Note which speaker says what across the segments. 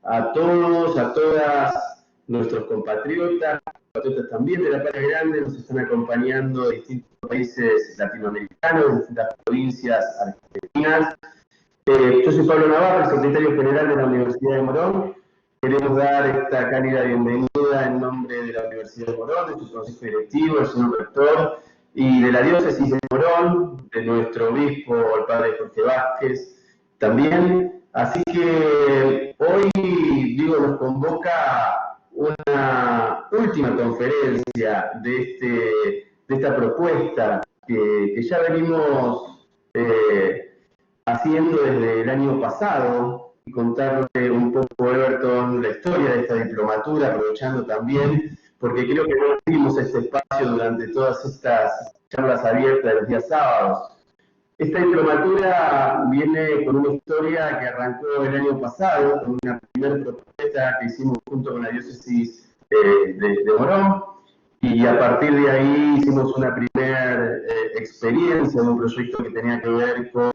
Speaker 1: a todos, a todas nuestros compatriotas también de la Patria Grande. Nos están acompañando de distintos países latinoamericanos, de distintas provincias argentinas. Yo soy Pablo Navarro, secretario general de la Universidad de Morón. Queremos dar esta cálida bienvenida en nombre de la Universidad de Morón, de su consejo directivo, del señor rector, y de la diócesis de Morón, de nuestro obispo, el padre Jorge Vázquez, también. Así que hoy, nos convoca una última conferencia de esta propuesta que ya venimos haciendo desde el año pasado, y contarle un poco, Everton, la historia de esta diplomatura, aprovechando también, porque creo que no tuvimos este espacio durante todas estas charlas abiertas de los días sábados. Esta diplomatura viene con una historia que arrancó el año pasado, con una primera propuesta que hicimos junto con la diócesis de Morón, y a partir de ahí hicimos una primera experiencia de un proyecto que tenía que ver con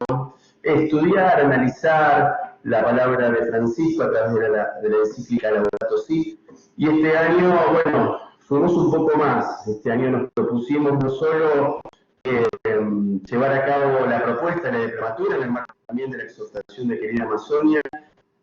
Speaker 1: estudiar, analizar la palabra de Francisco a través de la encíclica Laudato Si. Y este año, bueno, fuimos un poco más. Este año nos propusimos no solo llevar a cabo la propuesta de la diplomatura en el marco también de la exhortación de Querida Amazonia,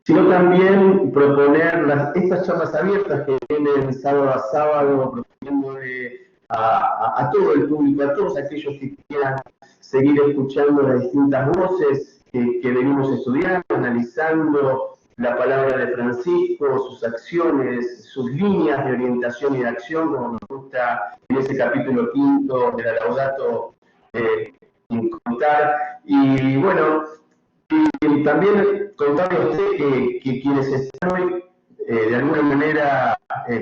Speaker 1: sino también proponer estas charlas abiertas que vienen sábado a sábado, proponiéndole a todo el público, a todos aquellos que quieran seguir escuchando las distintas voces que venimos estudiando, analizando la palabra de Francisco, sus acciones, sus líneas de orientación y de acción, como nos gusta en ese capítulo 5 de la Laudato contar. Y bueno, y también contarle a usted que quienes están hoy de alguna manera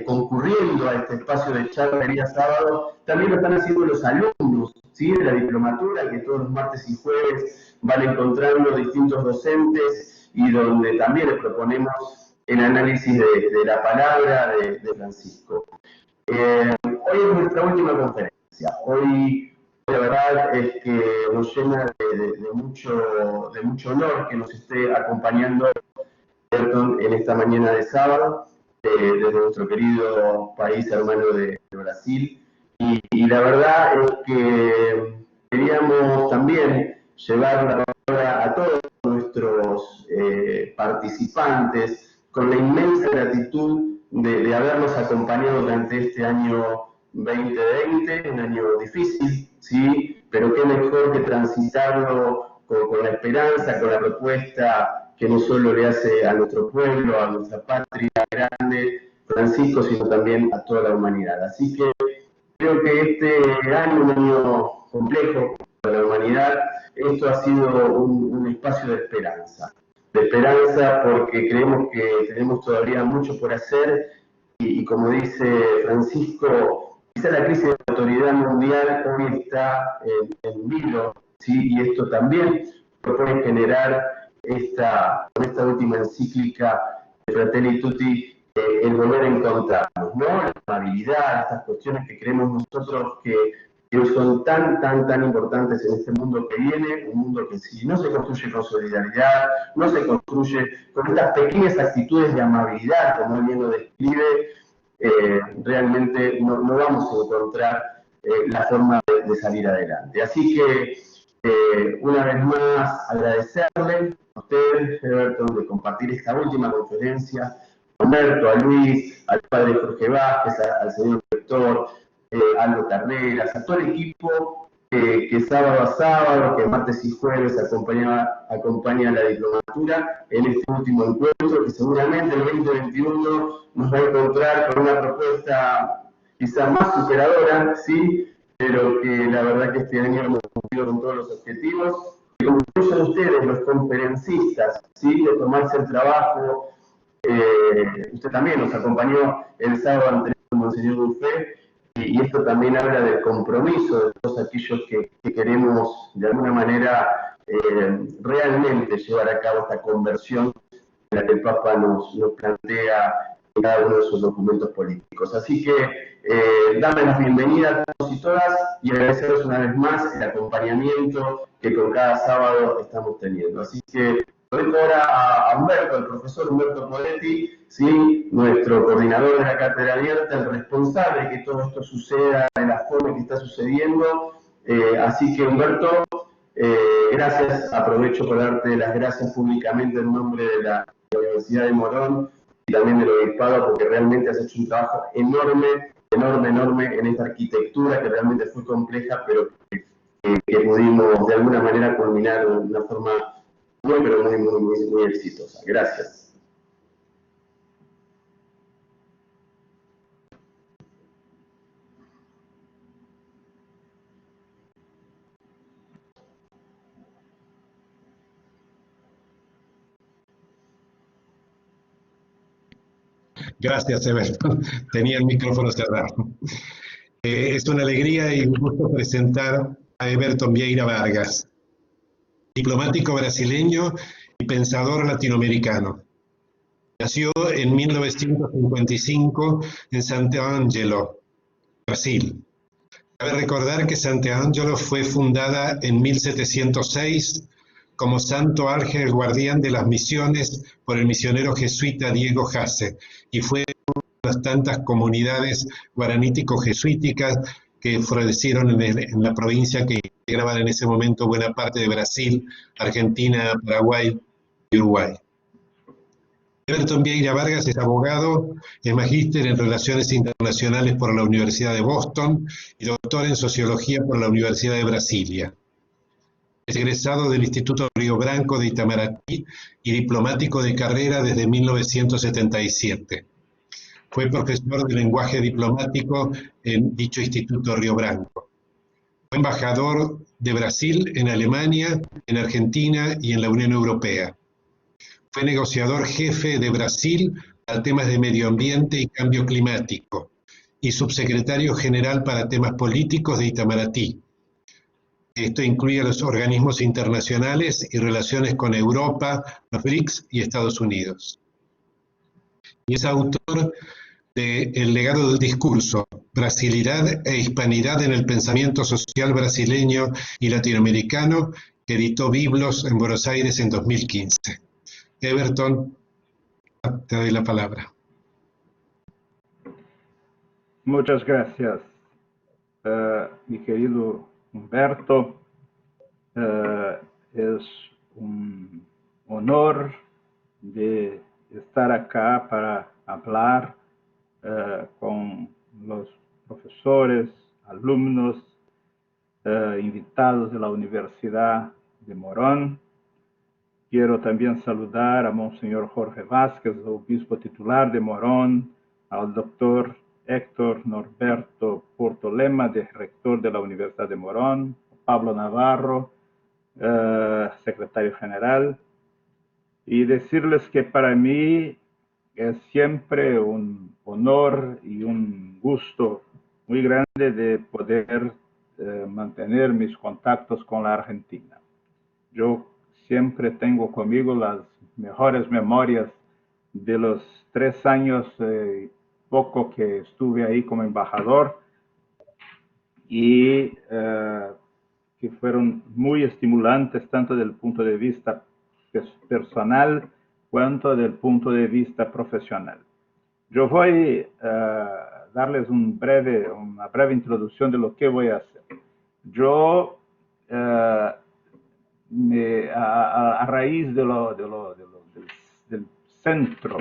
Speaker 1: concurriendo a este espacio de charla el día sábado, también lo están haciendo los alumnos, ¿sí?, de la diplomatura, que todos los martes y jueves van encontrando distintos docentes y donde también les proponemos el análisis de la palabra de Francisco. Hoy es nuestra última conferencia. Hoy la verdad es que nos llena de mucho honor que nos esté acompañando en esta mañana de sábado, desde nuestro querido país hermano de Brasil. Y la verdad es que queríamos también llevar la palabra a todos nuestros participantes con la inmensa gratitud de habernos acompañado durante este año 2020, un año difícil, sí, pero qué mejor que transitarlo con la esperanza, con la propuesta que no solo le hace a nuestro pueblo, a nuestra patria grande, Francisco, sino también a toda la humanidad. Así que creo que este año, un año complejo para la humanidad, esto ha sido un espacio de esperanza porque creemos que tenemos todavía mucho por hacer y como dice Francisco, quizá la crisis de autoridad mundial hoy está en vilo, ¿sí? Y esto también propone generar con esta última encíclica de Fratelli Tutti, el volver a encontrarnos, ¿no? La amabilidad, estas cuestiones que creemos nosotros que hoy son tan importantes en este mundo que viene, un mundo que si no se construye con solidaridad, no se construye con estas pequeñas actitudes de amabilidad, como él bien lo describe, realmente no vamos a encontrar la forma de salir adelante. Así que, una vez más, agradecerle a ustedes, Everton, de compartir esta última conferencia, a Humberto, a Luis, al padre Jorge Vázquez, al señor rector, Aldo Carreras, a todo el equipo que sábado a sábado, que martes y jueves acompaña la diplomatura en este último encuentro, que seguramente el 2021 nos va a encontrar con una propuesta quizá más superadora, sí, pero que la verdad que este año hemos cumplido con todos los objetivos. Y como incluyen ustedes, los conferencistas, ¿sí?, de tomarse el trabajo. Usted también nos acompañó el sábado anterior con Monseñor Dufé, y esto también habla del compromiso de todos aquellos que queremos de alguna manera realmente llevar a cabo esta conversión en la que el Papa nos plantea en cada uno de sus documentos políticos. Así que darles la bienvenida a todos y todas y agradecerles una vez más el acompañamiento que con cada sábado estamos teniendo. Así que lo dejo ahora a Humberto, al profesor Humberto Poletti, ¿sí? Nuestro coordinador de la Cátedra Abierta, el responsable de que todo esto suceda de la forma que está sucediendo. Así que Humberto, gracias, aprovecho para darte las gracias públicamente en nombre de la Universidad de Morón y también del Obispado, porque realmente has hecho un trabajo enorme, enorme, enorme en esta arquitectura que realmente fue compleja, pero que pudimos de alguna manera culminar de una forma muy, pero muy exitosa. Gracias.
Speaker 2: Gracias, Everton. Tenía el micrófono cerrado. Es una alegría y un gusto presentar a Everton Vieira Vargas, diplomático brasileño y pensador latinoamericano. Nació en 1955 en Sant'Angelo, Brasil. Cabe recordar que Sant'Angelo fue fundada en 1706 como Santo Ángel Guardián de las Misiones por el misionero jesuita Diego Hase, y fue las tantas comunidades guaranítico-jesuíticas que florecieron en la provincia que integraban en ese momento buena parte de Brasil, Argentina, Paraguay y Uruguay. Everton Vieira Vargas es abogado, es magíster en Relaciones Internacionales por la Universidad de Boston y doctor en Sociología por la Universidad de Brasilia. Es egresado del Instituto Río Branco de Itamaraty y diplomático de carrera desde 1977. Fue profesor de lenguaje diplomático en dicho Instituto Río Branco. Fue embajador de Brasil en Alemania, en Argentina y en la Unión Europea. Fue negociador jefe de Brasil para temas de medio ambiente y cambio climático y subsecretario general para temas políticos de Itamaraty. Esto incluye los organismos internacionales y relaciones con Europa, los BRICS y Estados Unidos. Y es autor de El legado del discurso, Brasilidad e hispanidad en el pensamiento social brasileño y latinoamericano, que editó Biblos en Buenos Aires en 2015. Everton, te doy la palabra.
Speaker 3: Muchas gracias, mi querido Humberto. Es un honor de estar acá para hablar con los profesores, alumnos, invitados de la Universidad de Morón. Quiero también saludar a Monseñor Jorge Vázquez, obispo titular de Morón, al doctor Héctor Norberto Portolema, rector de la Universidad de Morón, Pablo Navarro, secretario general, y decirles que para mí es siempre un honor y un gusto muy grande de poder mantener mis contactos con la Argentina. Yo siempre tengo conmigo las mejores memorias de los 3 años poco que estuve ahí como embajador y que fueron muy estimulantes tanto desde el punto de vista personal cuanto desde el punto de vista profesional. Yo voy a darles una breve introducción de lo que voy a hacer. Yo, a raíz del centro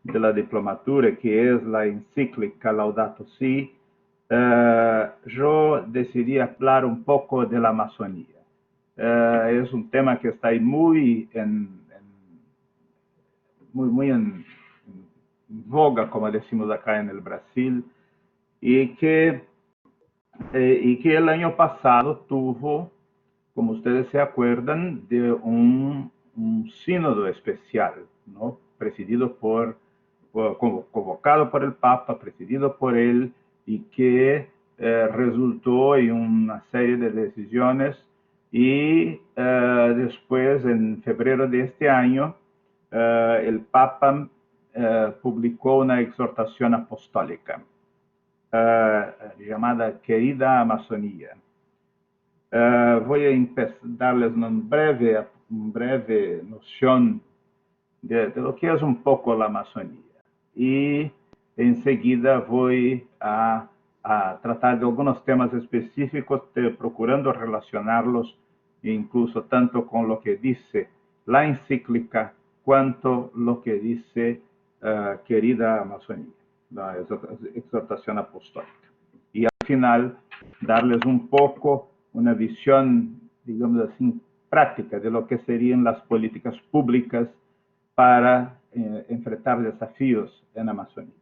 Speaker 3: de la diplomatura, que es la encíclica Laudato Si, yo decidí hablar un poco de la Amazonía. Es un tema que está ahí muy en voga, como decimos acá en el Brasil, y que el año pasado tuvo, como ustedes se acuerdan, de un sínodo especial, ¿no? Presidido convocado por el Papa, presidido por él, y que resultó en una serie de decisiones, y después, en febrero de este año, el Papa publicó una exhortación apostólica llamada Querida Amazonía. Voy a darles una breve breve noción de lo que es un poco la Amazonía. Y enseguida voy a tratar de algunos temas específicos, procurando relacionarlos incluso tanto con lo que dice la encíclica cuanto lo que dice Querida Amazonía, la exhortación apostólica. Y al final darles un poco una visión, digamos así, práctica de lo que serían las políticas públicas para enfrentar desafíos en Amazonía.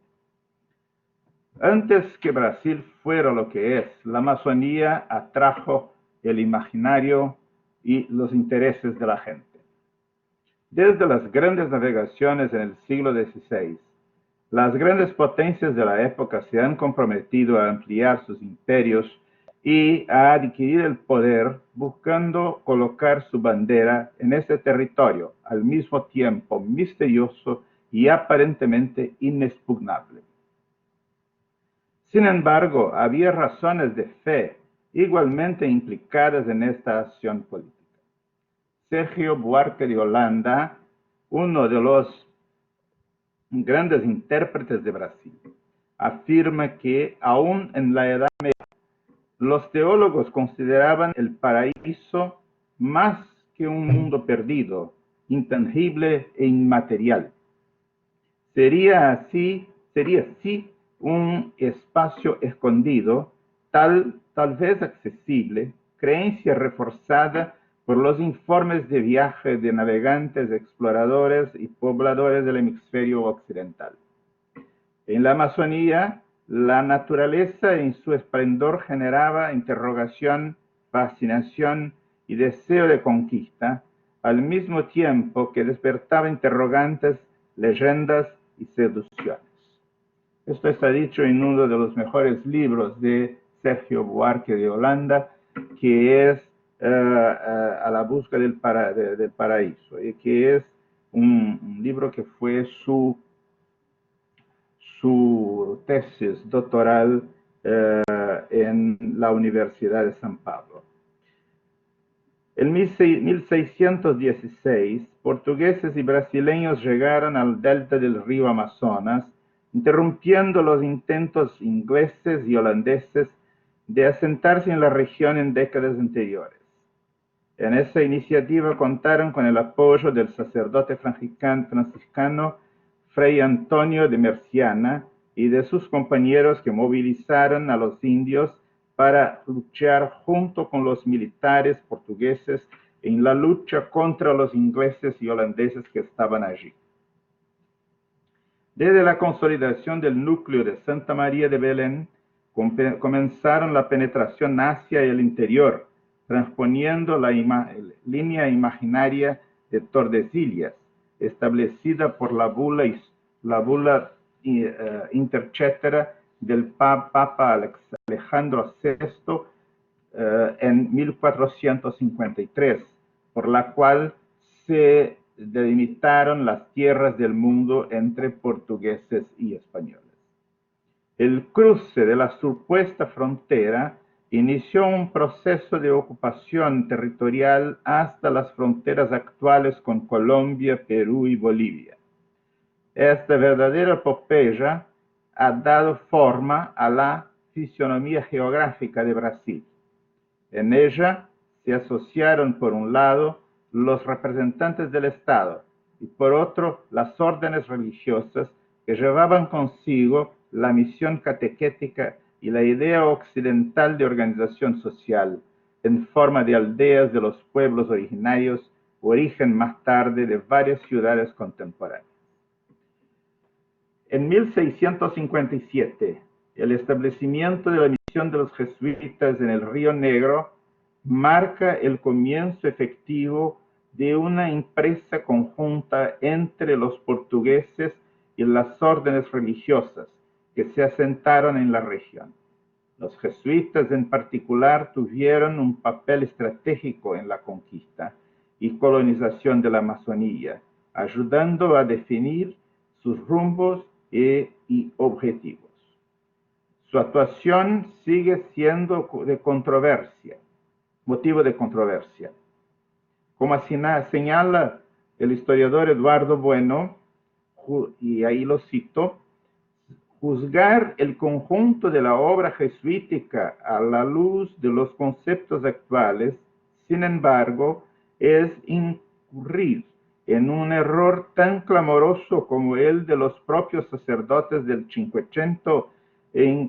Speaker 3: Antes que Brasil fuera lo que es, la Amazonía atrajo el imaginario y los intereses de la gente. Desde las grandes navegaciones en el siglo XVI, las grandes potencias de la época se han comprometido a ampliar sus imperios y a adquirir el poder, buscando colocar su bandera en ese territorio, al mismo tiempo misterioso y aparentemente inexpugnable. Sin embargo, había razones de fe igualmente implicadas en esta acción política. Sergio Buarque de Holanda, uno de los grandes intérpretes de Brasil, afirma que aún en la Edad Media, los teólogos consideraban el paraíso más que un mundo perdido, intangible e inmaterial. Sería así un espacio escondido, tal vez accesible, creencia reforzada por los informes de viaje de navegantes, exploradores y pobladores del hemisferio occidental. En la Amazonía, la naturaleza en su esplendor generaba interrogación, fascinación y deseo de conquista, al mismo tiempo que despertaba interrogantes, leyendas y seducciones. Esto está dicho en uno de los mejores libros de Sergio Buarque de Holanda, que es A la busca del paraíso, y que es un libro que fue su tesis doctoral en la Universidad de San Pablo. En 1616, portugueses y brasileños llegaron al delta del río Amazonas, interrumpiendo los intentos ingleses y holandeses de asentarse en la región en décadas anteriores. En esa iniciativa contaron con el apoyo del sacerdote franciscano Fray Antonio de Merciana y de sus compañeros que movilizaron a los indios para luchar junto con los militares portugueses en la lucha contra los ingleses y holandeses que estaban allí. Desde la consolidación del núcleo de Santa María de Belén, comenzaron la penetración hacia el interior, transponiendo la línea imaginaria de Tordesillas, establecida por la bula interchetera del Papa Alejandro VI en 1453, por la cual se delimitaron las tierras del mundo entre portugueses y españoles. El cruce de la supuesta frontera inició un proceso de ocupación territorial hasta las fronteras actuales con Colombia, Perú y Bolivia. Esta verdadera epopeya ha dado forma a la fisionomía geográfica de Brasil. En ella se asociaron, por un lado, los representantes del Estado y, por otro, las órdenes religiosas que llevaban consigo la misión catequética y la idea occidental de organización social, en forma de aldeas de los pueblos originarios, origen más tarde de varias ciudades contemporáneas. En 1657, el establecimiento de la misión de los jesuitas en el Río Negro marca el comienzo efectivo de una empresa conjunta entre los portugueses y las órdenes religiosas que se asentaron en la región. Los jesuitas en particular tuvieron un papel estratégico en la conquista y colonización de la Amazonía, ayudando a definir sus rumbos y objetivos. Su actuación sigue siendo motivo de controversia. Como señala el historiador Eduardo Bueno, y ahí lo cito, juzgar el conjunto de la obra jesuítica a la luz de los conceptos actuales, sin embargo, es incurrir en un error tan clamoroso como el de los propios sacerdotes del Cinquecento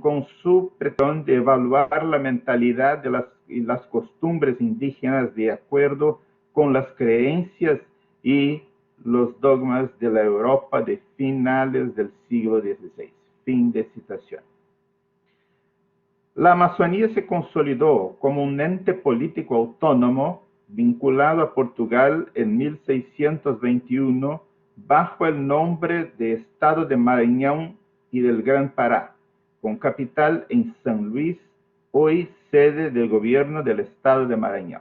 Speaker 3: con su pretón de evaluar la mentalidad y las costumbres indígenas de acuerdo con las creencias y los dogmas de la Europa de finales del siglo XVI. Fin de citación. La Amazonía se consolidó como un ente político autónomo vinculado a Portugal en 1621 bajo el nombre de Estado de Maranhão y del Gran Pará, con capital en San Luis, hoy sede del gobierno del Estado de Maranhão.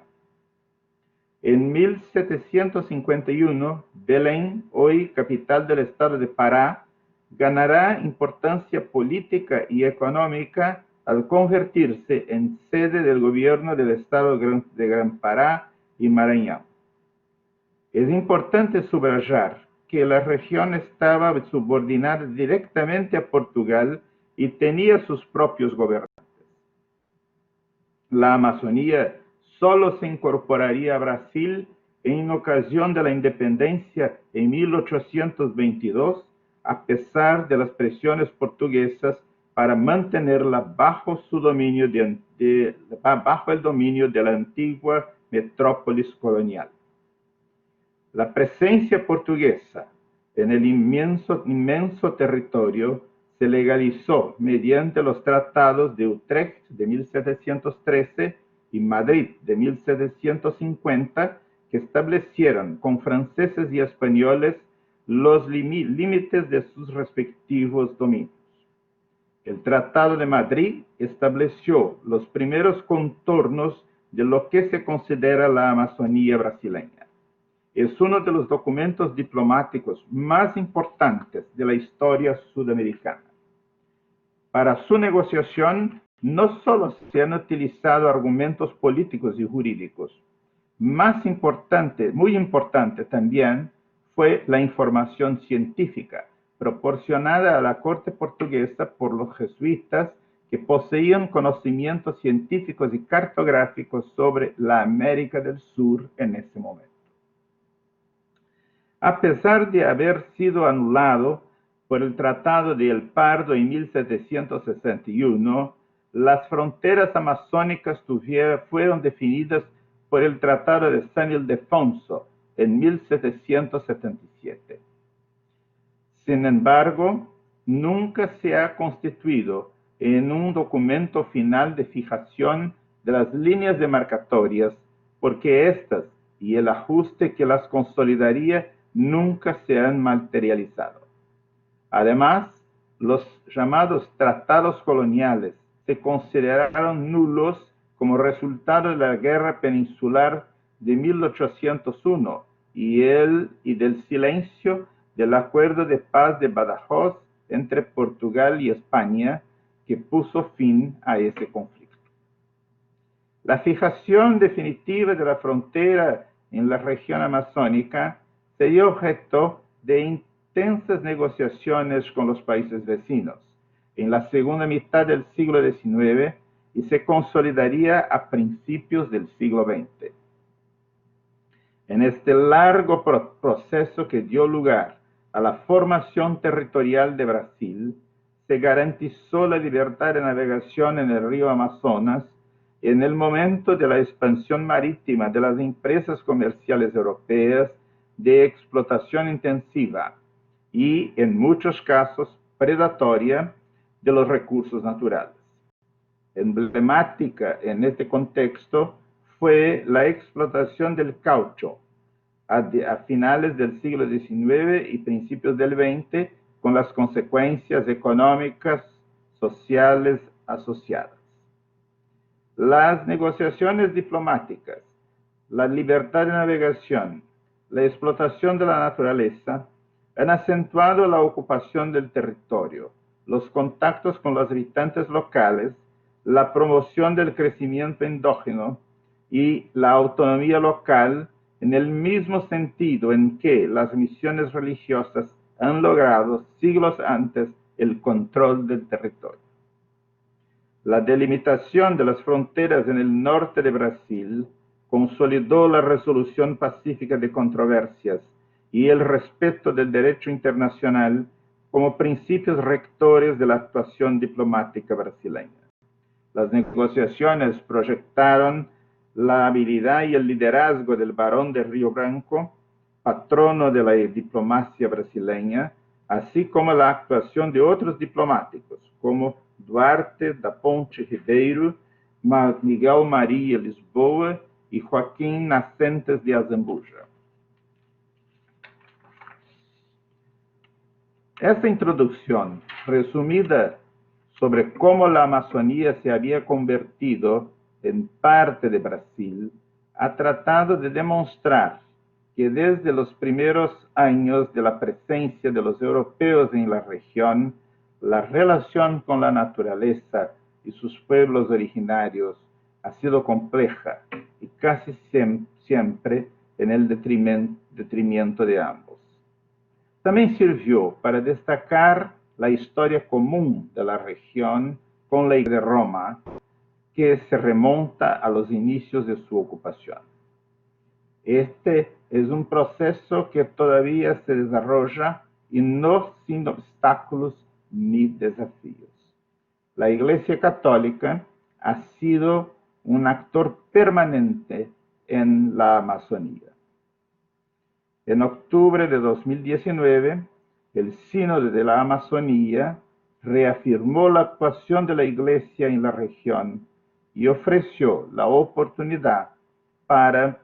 Speaker 3: En 1751, Belém, hoy capital del Estado de Pará, ganará importancia política y económica al convertirse en sede del gobierno del Estado de Gran Pará y Maranhão. Es importante subrayar que la región estaba subordinada directamente a Portugal y tenía sus propios gobernantes. La Amazonía solo se incorporaría a Brasil en ocasión de la independencia en 1822, a pesar de las presiones portuguesas para mantenerla bajo su dominio bajo el dominio de la antigua metrópolis colonial. La presencia portuguesa en el inmenso territorio se legalizó mediante los tratados de Utrecht de 1713 y Madrid de 1750, que establecieron con franceses y españoles los límites de sus respectivos dominios. El Tratado de Madrid estableció los primeros contornos de lo que se considera la Amazonía brasileña. Es uno de los documentos diplomáticos más importantes de la historia sudamericana. Para su negociación, no solo se han utilizado argumentos políticos y jurídicos. Muy importante también fue la información científica proporcionada a la corte portuguesa por los jesuitas que poseían conocimientos científicos y cartográficos sobre la América del Sur en ese momento. A pesar de haber sido anulado por el Tratado de El Pardo en 1761, las fronteras amazónicas fueron definidas por el Tratado de San Ildefonso en 1777. Sin embargo, nunca se ha constituido en un documento final de fijación de las líneas demarcatorias, porque estas y el ajuste que las consolidaría nunca se han materializado. Además, los llamados tratados coloniales se consideraron nulos como resultado de la Guerra Peninsular de 1801 y del silencio del Acuerdo de Paz de Badajoz entre Portugal y España, que puso fin a ese conflicto. La fijación definitiva de la frontera en la región amazónica se dio objeto de intensas negociaciones con los países vecinos en la segunda mitad del siglo XIX y se consolidaría a principios del siglo XX. En este largo proceso que dio lugar a la formación territorial de Brasil, se garantizó la libertad de navegación en el río Amazonas en el momento de la expansión marítima de las empresas comerciales europeas de explotación intensiva y, en muchos casos, predatoria de los recursos naturales. Emblemática en este contexto fue la explotación del caucho a finales del siglo XIX y principios del XX, con las consecuencias económicas, sociales asociadas. Las negociaciones diplomáticas, la libertad de navegación, la explotación de la naturaleza han acentuado la ocupación del territorio, los contactos con los habitantes locales, la promoción del crecimiento endógeno y la autonomía local en el mismo sentido en que las misiones religiosas han logrado siglos antes el control del territorio. La delimitación de las fronteras en el norte de Brasil consolidó la resolución pacífica de controversias y el respeto del derecho internacional como principios rectores de la actuación diplomática brasileña. Las negociaciones proyectaron la habilidad y el liderazgo del Barón de Río Branco, patrono de la diplomacia brasileña, así como la actuación de otros diplomáticos, como Duarte da Ponte Ribeiro, Miguel Maria Lisboa y Joaquín Nascentes de Azambuja. Esta introducción, resumida sobre cómo la Amazonía se había convertido en parte de Brasil, ha tratado de demostrar que desde los primeros años de la presencia de los europeos en la región, la relación con la naturaleza y sus pueblos originarios ha sido compleja y casi siempre en el detrimento de ambos. También sirvió para destacar la historia común de la región con la Iglesia de Roma, que se remonta a los inicios de su ocupación. Este es un proceso que todavía se desarrolla y no sin obstáculos ni desafíos. La Iglesia Católica ha sido un actor permanente en la Amazonía. En octubre de 2019, el Sínodo de la Amazonía reafirmó la actuación de la Iglesia en la región y ofreció la oportunidad para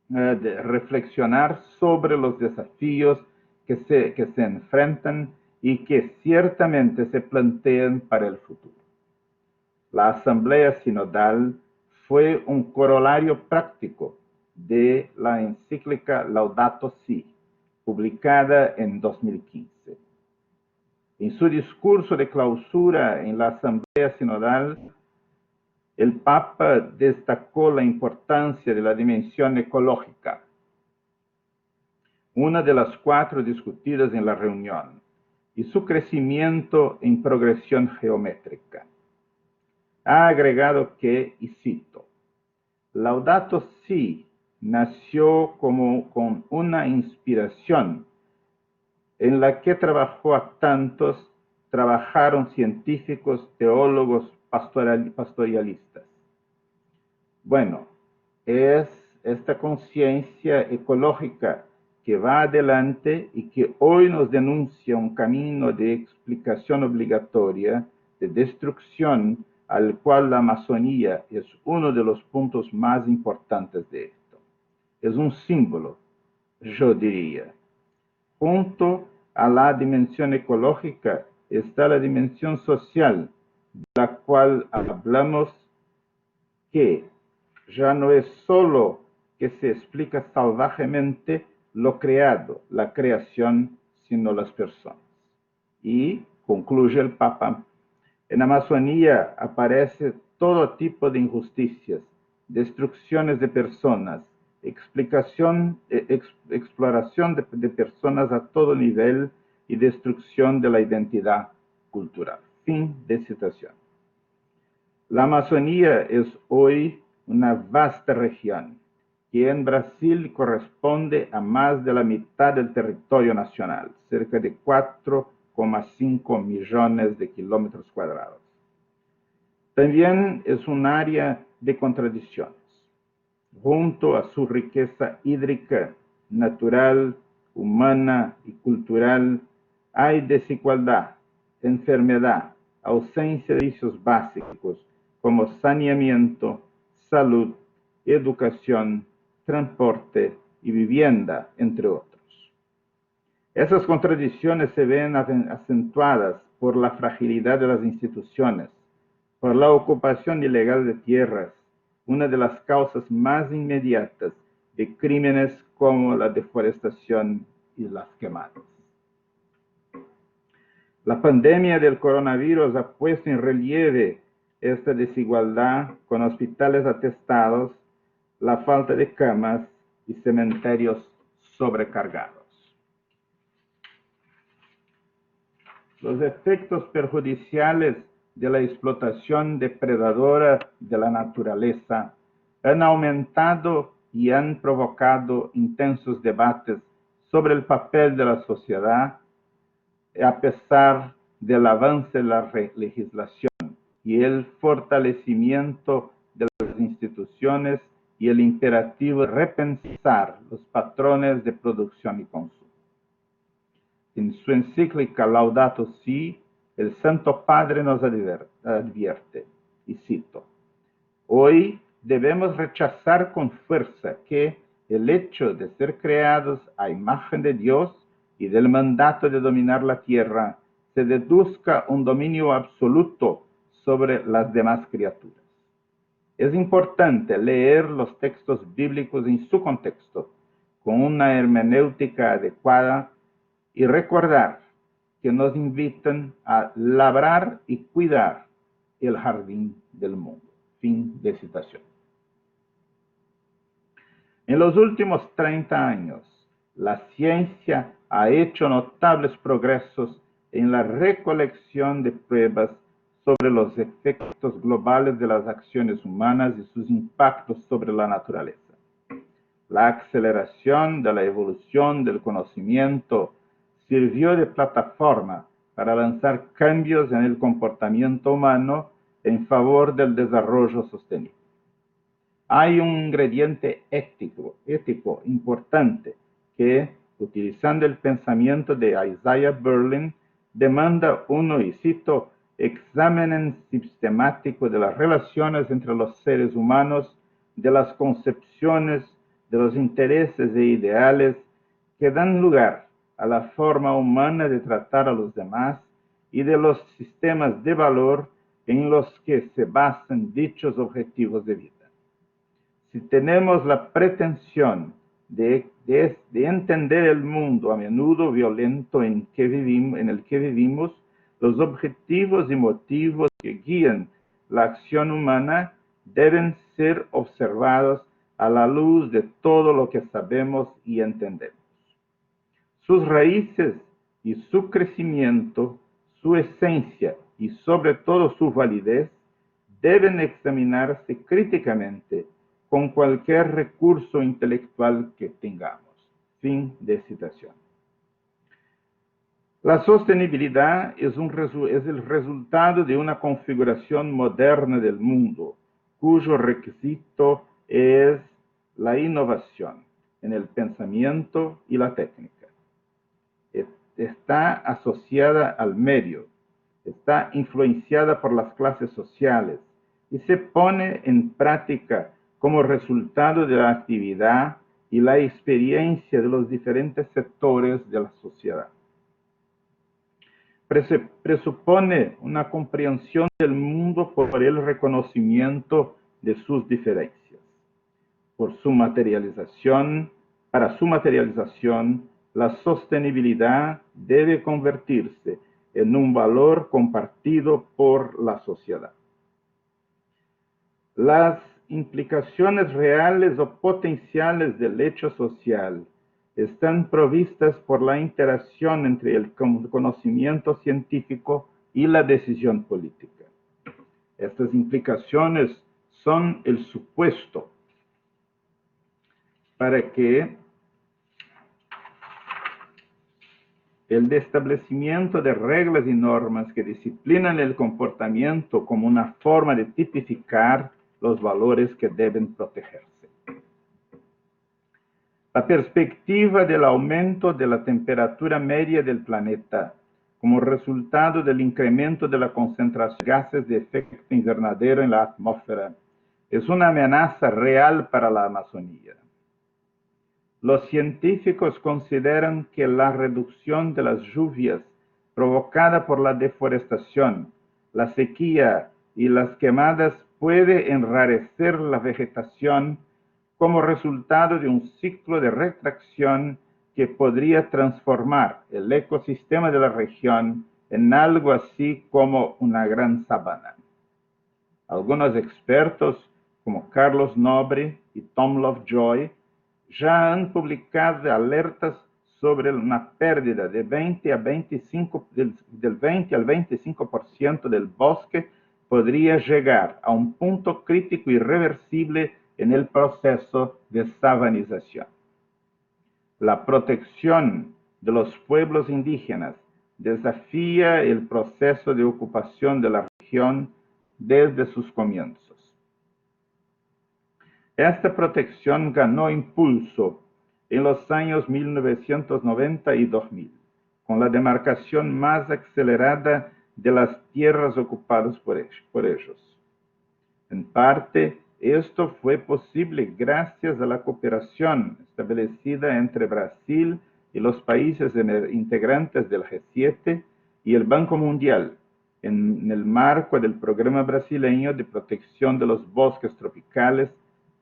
Speaker 3: reflexionar sobre los desafíos que se enfrentan y que ciertamente se plantean para el futuro. La Asamblea Sinodal fue un corolario práctico de la encíclica Laudato Si, publicada en 2015. En su discurso de clausura en la Asamblea Sinodal, el Papa destacó la importancia de la dimensión ecológica, una de las 4 discutidas en la reunión, y su crecimiento en progresión geométrica. Ha agregado que, y cito, Laudato Si nació con una inspiración en la que trabajaron científicos, teólogos, pastoralistas. Bueno, es esta conciencia ecológica que va adelante y que hoy nos denuncia un camino de explicación obligatoria, de destrucción, al cual la Amazonía es uno de los puntos más importantes de esto. Es un símbolo, yo diría. Junto a la dimensión ecológica está la dimensión social, de la cual hablamos, que ya no es solo que se explica salvajemente lo creado, la creación, sino las personas. Y, concluye el Papa, en Amazonía aparece todo tipo de injusticias, destrucciones de personas, exploración de personas a todo nivel y destrucción de la identidad cultural. Fin de citación. La Amazonía es hoy una vasta región que en Brasil corresponde a más de la mitad del territorio nacional, cerca de 4,5 millones de kilómetros cuadrados. También es un área de contradicciones. Junto a su riqueza hídrica, natural, humana y cultural, hay desigualdad, enfermedad, ausencia de servicios básicos como saneamiento, salud, educación, transporte y vivienda, entre otros. Esas contradicciones se ven acentuadas por la fragilidad de las instituciones, por la ocupación ilegal de tierras, una de las causas más inmediatas de crímenes como la deforestación y las quemadas. La pandemia del coronavirus ha puesto en relieve esta desigualdad con hospitales atestados, la falta de camas y cementerios sobrecargados. Los efectos perjudiciales de la explotación depredadora de la naturaleza han aumentado y han provocado intensos debates sobre el papel de la sociedad, a pesar del avance de la legislación y el fortalecimiento de las instituciones y el imperativo de repensar los patrones de producción y consumo. En su encíclica Laudato Si, el Santo Padre nos advierte, y cito: hoy debemos rechazar con fuerza que el hecho de ser creados a imagen de Dios y del mandato de dominar la tierra se deduzca un dominio absoluto sobre las demás criaturas. Es importante leer los textos bíblicos en su contexto, con una hermenéutica adecuada, y recordar que nos invitan a labrar y cuidar el jardín del mundo. Fin de citación. En los últimos 30 años, la ciencia ha hecho notables progresos en la recolección de pruebas sobre los efectos globales de las acciones humanas y sus impactos sobre la naturaleza. La aceleración de la evolución del conocimiento sirvió de plataforma para lanzar cambios en el comportamiento humano en favor del desarrollo sostenible. Hay un ingrediente ético importante que, utilizando el pensamiento de Isaiah Berlin, demanda y cito, examen sistemático de las relaciones entre los seres humanos, de las concepciones, de los intereses e ideales que dan lugar a la forma humana de tratar a los demás y de los sistemas de valor en los que se basan dichos objetivos de vida. Si tenemos la pretensión de entender el mundo a menudo violento en el que vivimos, los objetivos y motivos que guían la acción humana deben ser observados a la luz de todo lo que sabemos y entendemos. Sus raíces y su crecimiento, su esencia y sobre todo su validez deben examinarse críticamente con cualquier recurso intelectual que tengamos. Fin de citación. La sostenibilidad es el resultado de una configuración moderna del mundo, cuyo requisito es la innovación en el pensamiento y la técnica. Está asociada al medio, está influenciada por las clases sociales y se pone en práctica como resultado de la actividad y la experiencia de los diferentes sectores de la sociedad. Presupone una comprensión del mundo por el reconocimiento de sus diferencias. Para su materialización, la sostenibilidad debe convertirse en un valor compartido por la sociedad. Las implicaciones reales o potenciales del hecho social están provistas por la interacción entre el conocimiento científico y la decisión política. Estas implicaciones son el supuesto para que el establecimiento de reglas y normas que disciplinan el comportamiento como una forma de tipificar los valores que deben protegerse. La perspectiva del aumento de la temperatura media del planeta como resultado del incremento de la concentración de gases de efecto invernadero en la atmósfera es una amenaza real para la Amazonía. Los científicos consideran que la reducción de las lluvias provocada por la deforestación, la sequía y las quemadas puede enrarecer la vegetación como resultado de un ciclo de retracción que podría transformar el ecosistema de la región en algo así como una gran sabana. Algunos expertos, como Carlos Nobre y Tom Lovejoy, ya han publicado alertas sobre una pérdida de 20 al 25% del bosque podría llegar a un punto crítico irreversible en el proceso de savanización. La protección de los pueblos indígenas desafía el proceso de ocupación de la región desde sus comienzos. Esta protección ganó impulso en los años 1990 y 2000, con la demarcación más acelerada de las tierras ocupadas por ellos. En parte, esto fue posible gracias a la cooperación establecida entre Brasil y los países integrantes del G7 y el Banco Mundial, en el marco del Programa Brasileño de Protección de los Bosques Tropicales,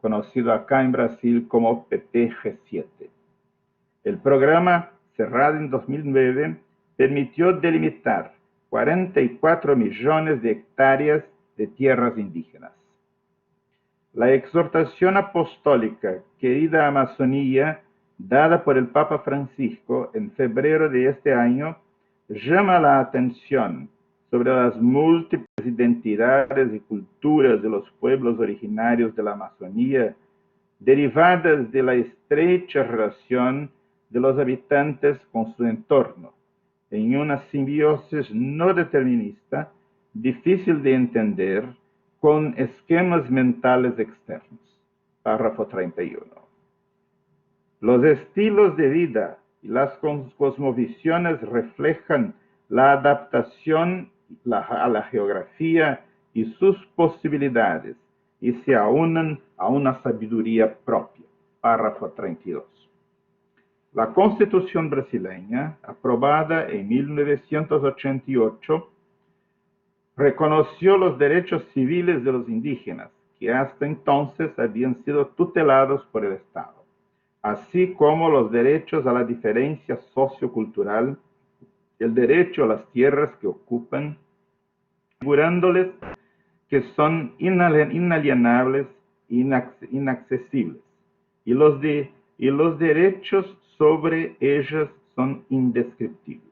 Speaker 3: conocido acá en Brasil como PPG7. El programa, cerrado en 2009, permitió delimitar 44 millones de hectáreas de tierras indígenas. La exhortación apostólica Querida Amazonía, dada por el Papa Francisco en febrero de este año, llama la atención sobre las múltiples identidades y culturas de los pueblos originarios de la Amazonía, derivadas de la estrecha relación de los habitantes con su entorno, en una simbiosis no determinista, difícil de entender, con esquemas mentales externos. Párrafo 31. Los estilos de vida y las cosmovisiones reflejan la adaptación a la geografía y sus posibilidades y se aunan a una sabiduría propia. Párrafo 32. La Constitución brasileña, aprobada en 1988, reconoció los derechos civiles de los indígenas, que hasta entonces habían sido tutelados por el Estado, así como los derechos a la diferencia sociocultural, el derecho a las tierras que ocupan, asegurándoles que son inalienables e inaccesibles, y los derechos sobre ellas son indescriptibles.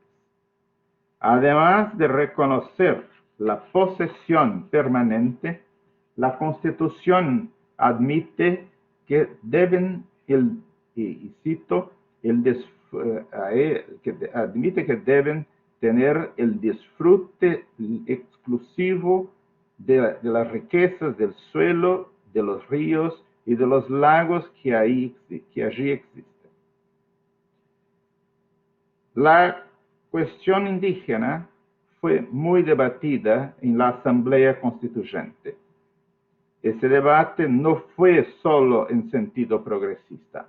Speaker 3: Además de reconocer la posesión permanente, la Constitución admite que deben, tener el disfrute exclusivo de las riquezas del suelo, de los ríos y de los lagos que allí existen. La cuestión indígena fue muy debatida en la Asamblea Constituyente. Ese debate no fue solo en sentido progresista.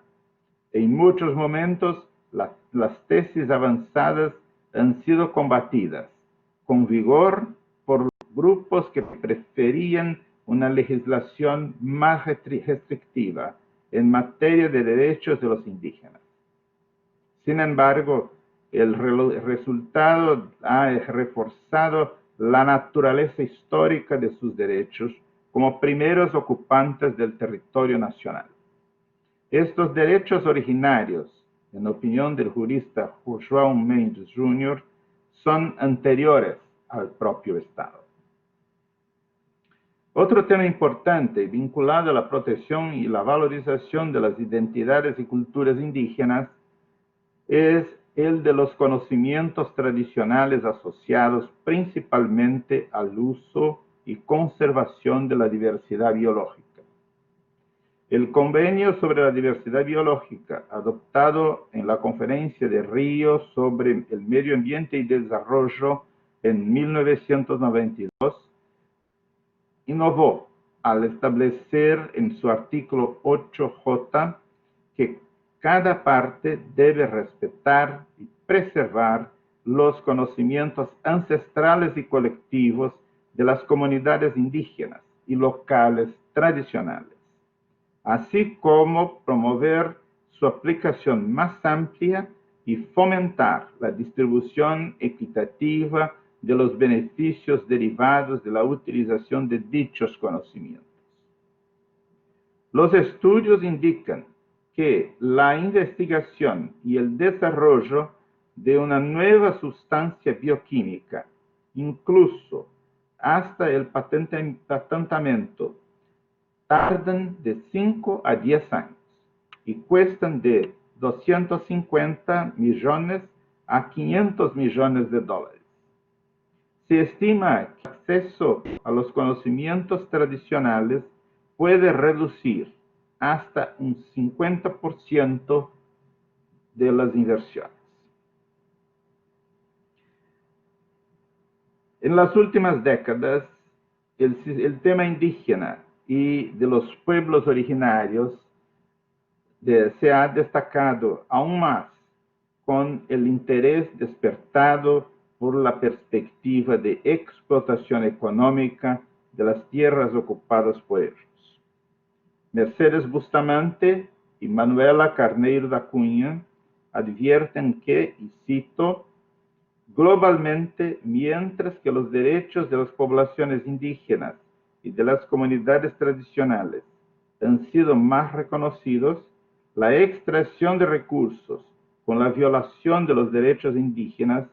Speaker 3: En muchos momentos, las tesis avanzadas han sido combatidas con vigor por grupos que preferían una legislación más restrictiva en materia de derechos de los indígenas. Sin embargo, el resultado ha reforzado la naturaleza histórica de sus derechos como primeros ocupantes del territorio nacional. Estos derechos originarios, en opinión del jurista João Mendes Jr., son anteriores al propio Estado. Otro tema importante vinculado a la protección y la valorización de las identidades y culturas indígenas es el de los conocimientos tradicionales asociados principalmente al uso y conservación de la diversidad biológica. El Convenio sobre la Diversidad Biológica, adoptado en la Conferencia de Río sobre el Medio Ambiente y Desarrollo en 1992, innovó al establecer en su artículo 8J que cada parte debe respetar y preservar los conocimientos ancestrales y colectivos de las comunidades indígenas y locales tradicionales, así como promover su aplicación más amplia y fomentar la distribución equitativa de los beneficios derivados de la utilización de dichos conocimientos. Los estudios indican que la investigación y el desarrollo de una nueva sustancia bioquímica, incluso hasta el patentamiento, tardan de 5 a 10 años y cuestan de 250 millones a 500 millones de dólares. Se estima que el acceso a los conocimientos tradicionales puede reducir hasta un 50% de las inversiones. En las últimas décadas, el tema indígena y de los pueblos originarios se ha destacado aún más con el interés despertado por la perspectiva de explotación económica de las tierras ocupadas por ellos. Mercedes Bustamante y Manuela Carneiro da Cunha advierten que, y cito, globalmente, mientras que los derechos de las poblaciones indígenas y de las comunidades tradicionales han sido más reconocidos, la extracción de recursos con la violación de los derechos indígenas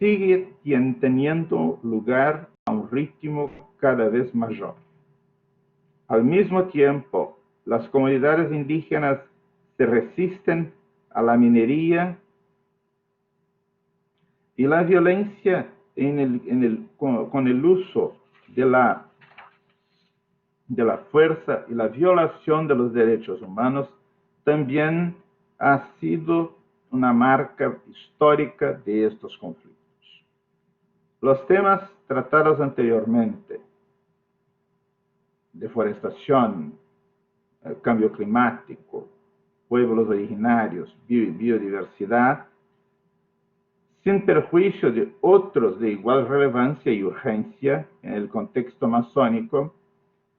Speaker 3: sigue teniendo lugar a un ritmo cada vez mayor. Al mismo tiempo, las comunidades indígenas se resisten a la minería y la violencia con el uso de la fuerza y la violación de los derechos humanos también ha sido una marca histórica de estos conflictos. Los temas tratados anteriormente, deforestación, cambio climático, pueblos originarios, biodiversidad, sin perjuicio de otros de igual relevancia y urgencia en el contexto amazónico,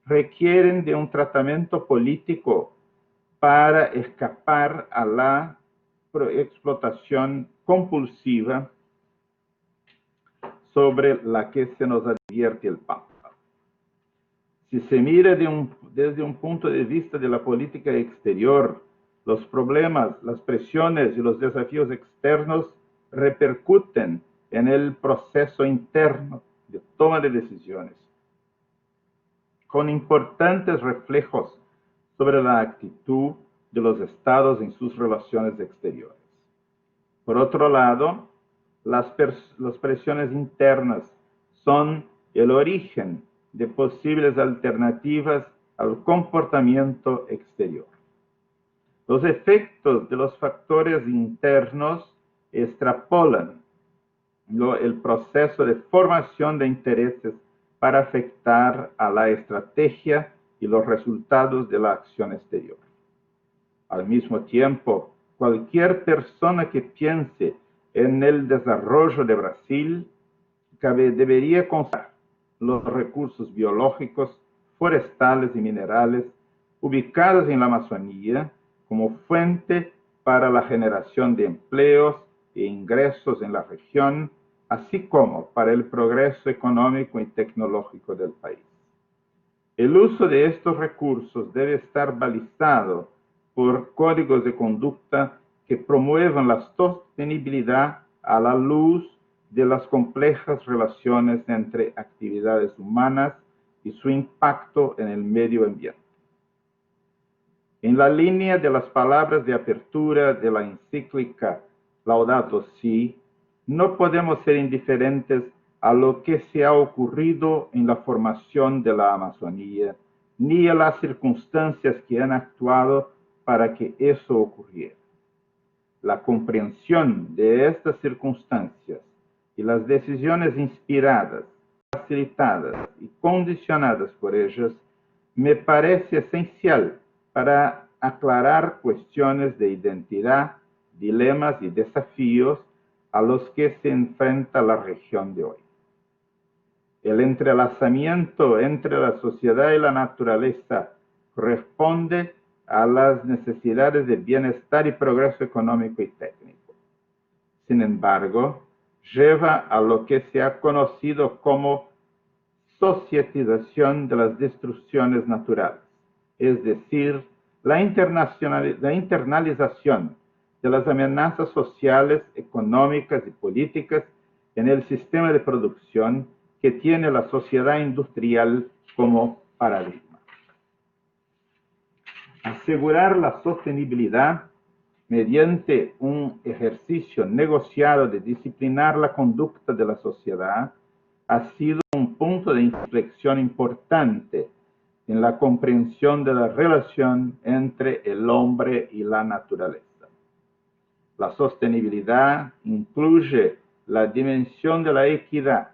Speaker 3: requieren de un tratamiento político para escapar a la explotación compulsiva sobre la que se nos advierte el Papa. Si se mira desde un punto de vista de la política exterior, los problemas, las presiones y los desafíos externos repercuten en el proceso interno de toma de decisiones, con importantes reflejos sobre la actitud de los estados en sus relaciones exteriores. Por otro lado, las presiones internas son el origen de posibles alternativas al comportamiento exterior. Los efectos de los factores internos extrapolan el proceso de formación de intereses para afectar a la estrategia y los resultados de la acción exterior. Al mismo tiempo, cualquier persona que piense en el desarrollo de Brasil debería considerar los recursos biológicos, forestales y minerales ubicados en la Amazonía como fuente para la generación de empleos e ingresos en la región, así como para el progreso económico y tecnológico del país. El uso de estos recursos debe estar balizado por códigos de conducta que promuevan la sostenibilidad a la luz de las complejas relaciones entre actividades humanas y su impacto en el medio ambiente. En la línea de las palabras de apertura de la encíclica Laudato Si, no podemos ser indiferentes a lo que se ha ocurrido en la formación de la Amazonía, ni a las circunstancias que han actuado para que eso ocurriera. La comprensión de estas circunstancias y las decisiones inspiradas, facilitadas y condicionadas por ellas me parece esencial para aclarar cuestiones de identidad, dilemas y desafíos a los que se enfrenta la región de hoy. El entrelazamiento entre la sociedad y la naturaleza responde a las necesidades de bienestar y progreso económico y técnico. Sin embargo, lleva a lo que se ha conocido como societización de las destrucciones naturales, es decir, la internalización de las amenazas sociales, económicas y políticas en el sistema de producción que tiene la sociedad industrial como paradigma. Asegurar la sostenibilidad mediante un ejercicio negociado de disciplinar la conducta de la sociedad ha sido un punto de inflexión importante en la comprensión de la relación entre el hombre y la naturaleza. La sostenibilidad incluye la dimensión de la equidad,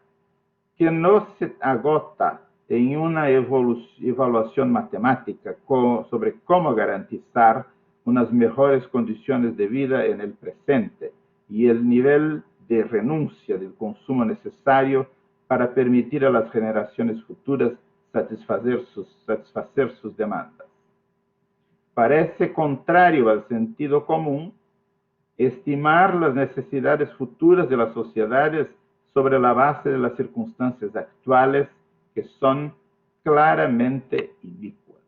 Speaker 3: que no se agota en una evaluación matemática sobre cómo garantizar unas mejores condiciones de vida en el presente y el nivel de renuncia del consumo necesario para permitir a las generaciones futuras satisfacer sus demandas. Parece contrario al sentido común estimar las necesidades futuras de las sociedades sobre la base de las circunstancias actuales que son claramente inicuas.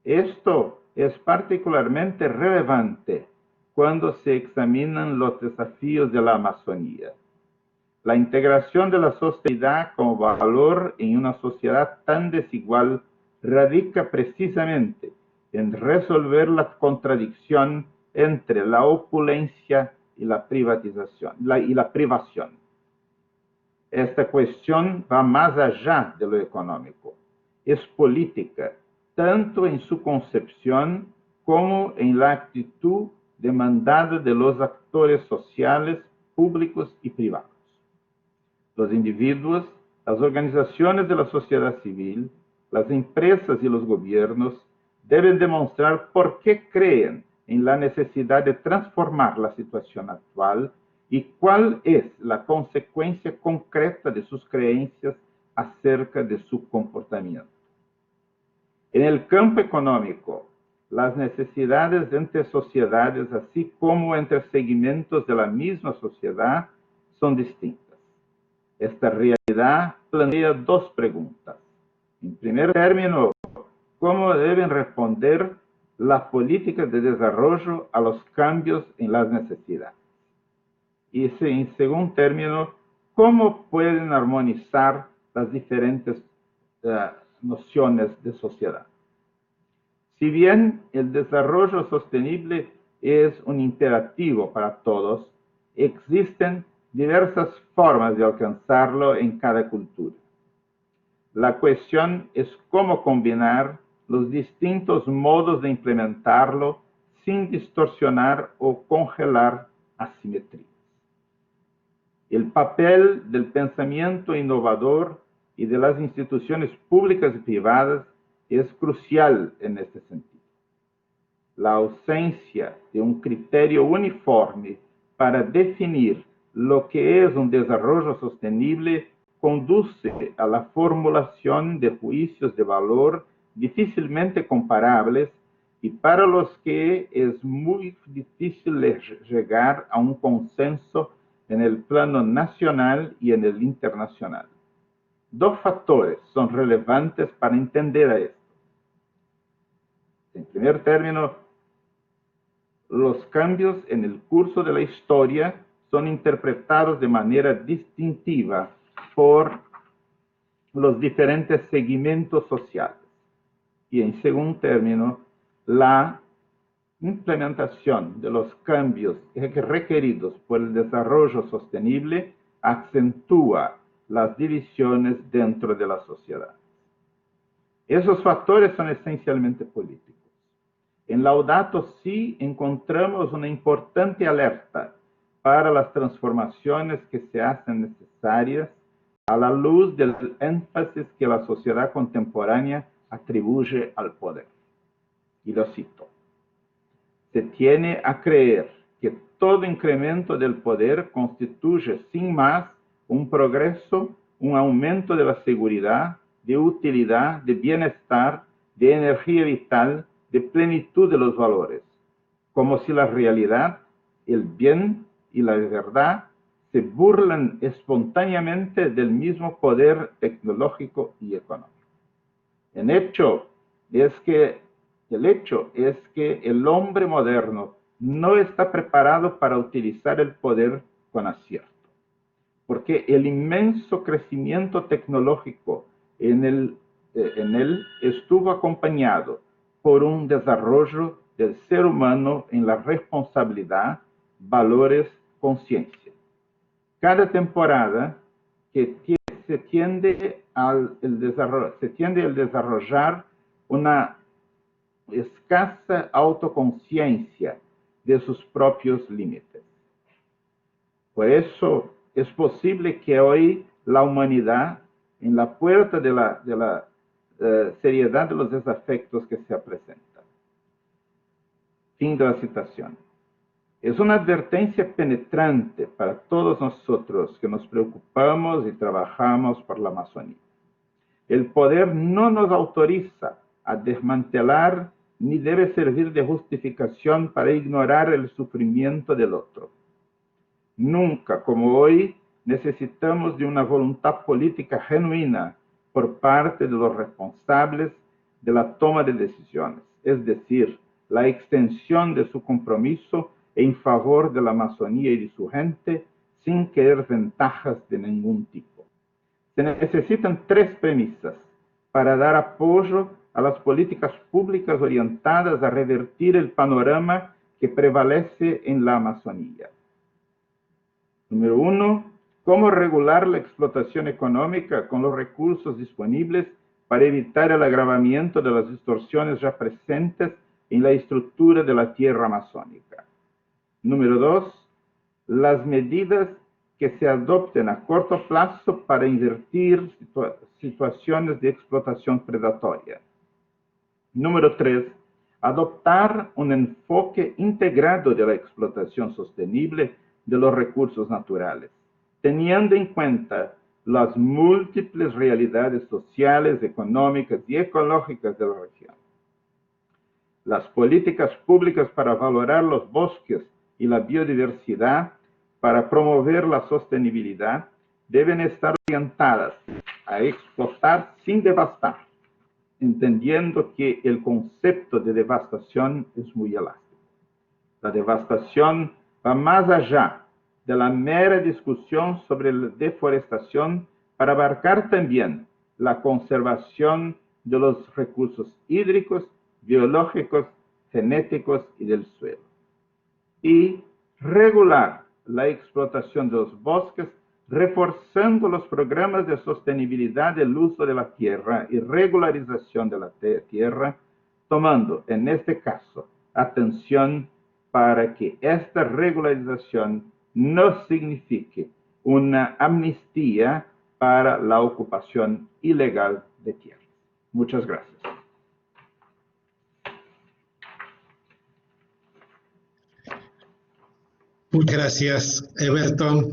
Speaker 3: Esto es particularmente relevante cuando se examinan los desafíos de la Amazonía. La integración de la sostenibilidad como valor en una sociedad tan desigual radica precisamente en resolver la contradicción entre la opulencia y la privatización y la privación. Esta cuestión va más allá de lo económico. Es política, tanto en su concepción como en la actitud demandada de los actores sociales, públicos y privados. Los individuos, las organizaciones de la sociedad civil, las empresas y los gobiernos deben demostrar por qué creen en la necesidad de transformar la situación actual y cuál es la consecuencia concreta de sus creencias acerca de su comportamiento. En el campo económico, las necesidades entre sociedades, así como entre segmentos de la misma sociedad, son distintas. Esta realidad plantea dos preguntas. En primer término, ¿cómo deben responder las políticas de desarrollo a los cambios en las necesidades? Y en segundo término, ¿cómo pueden armonizar las diferentes nociones de sociedad? Si bien el desarrollo sostenible es un imperativo para todos, existen diversas formas de alcanzarlo en cada cultura. La cuestión es cómo combinar los distintos modos de implementarlo sin distorsionar o congelar asimetrías. El papel del pensamiento innovador y de las instituciones públicas y privadas es crucial en este sentido. La ausencia de un criterio uniforme para definir lo que es un desarrollo sostenible conduce a la formulación de juicios de valor difícilmente comparables y para los que es muy difícil llegar a un consenso en el plano nacional y en el internacional. Dos factores son relevantes para entender a esto. En primer término, los cambios en el curso de la historia son interpretados de manera distintiva por los diferentes segmentos sociales. Y en segundo término, la implementación de los cambios requeridos por el desarrollo sostenible acentúa las divisiones dentro de la sociedad. Esos factores son esencialmente políticos. En Laudato Si encontramos una importante alerta para las transformaciones que se hacen necesarias a la luz del énfasis que la sociedad contemporánea atribuye al poder. Y lo cito. Se tiene a creer que todo incremento del poder constituye sin más un progreso, un aumento de la seguridad, de utilidad, de bienestar, de energía vital, de plenitud de los valores, como si la realidad, el bien y la verdad se burlan espontáneamente del mismo poder tecnológico y económico. En hecho, es que El hecho es que el hombre moderno no está preparado para utilizar el poder con acierto, porque el inmenso crecimiento tecnológico en él estuvo acompañado por un desarrollo del ser humano en la responsabilidad, valores, conciencia. Cada temporada que se tiende al desarrollar una escasa autoconciencia de sus propios límites. Por eso es posible que hoy la humanidad, en la puerta de la seriedad de los desafectos que se presentan. Fin de la citación. Es una advertencia penetrante para todos nosotros que nos preocupamos y trabajamos por la Amazonía. El poder no nos autoriza a desmantelar ni debe servir de justificación para ignorar el sufrimiento del otro. Nunca, como hoy, necesitamos de una voluntad política genuina por parte de los responsables de la toma de decisiones, es decir, la extensión de su compromiso en favor de la Amazonía y de su gente sin querer ventajas de ningún tipo. Se necesitan 3 premisas para dar apoyo a las políticas públicas orientadas a revertir el panorama que prevalece en la Amazonía. Número 1, cómo regular la explotación económica con los recursos disponibles para evitar el agravamiento de las distorsiones ya presentes en la estructura de la tierra amazónica. Número 2, las medidas que se adopten a corto plazo para invertir situaciones de explotación predatoria. Número 3, adoptar un enfoque integrado de la explotación sostenible de los recursos naturales, teniendo en cuenta las múltiples realidades sociales, económicas y ecológicas de la región. Las políticas públicas para valorar los bosques y la biodiversidad, para promover la sostenibilidad, deben estar orientadas a explotar sin devastar, entendiendo que el concepto de devastación es muy elástico. La devastación va más allá de la mera discusión sobre la deforestación para abarcar también la conservación de los recursos hídricos, biológicos, genéticos y del suelo. Y regular la explotación de los bosques, reforzando los programas de sostenibilidad del uso de la tierra y regularización de la tierra, tomando en este caso atención para que esta regularización no signifique una amnistía para la ocupación ilegal de tierras. Muchas gracias.
Speaker 2: Muchas gracias, Everton.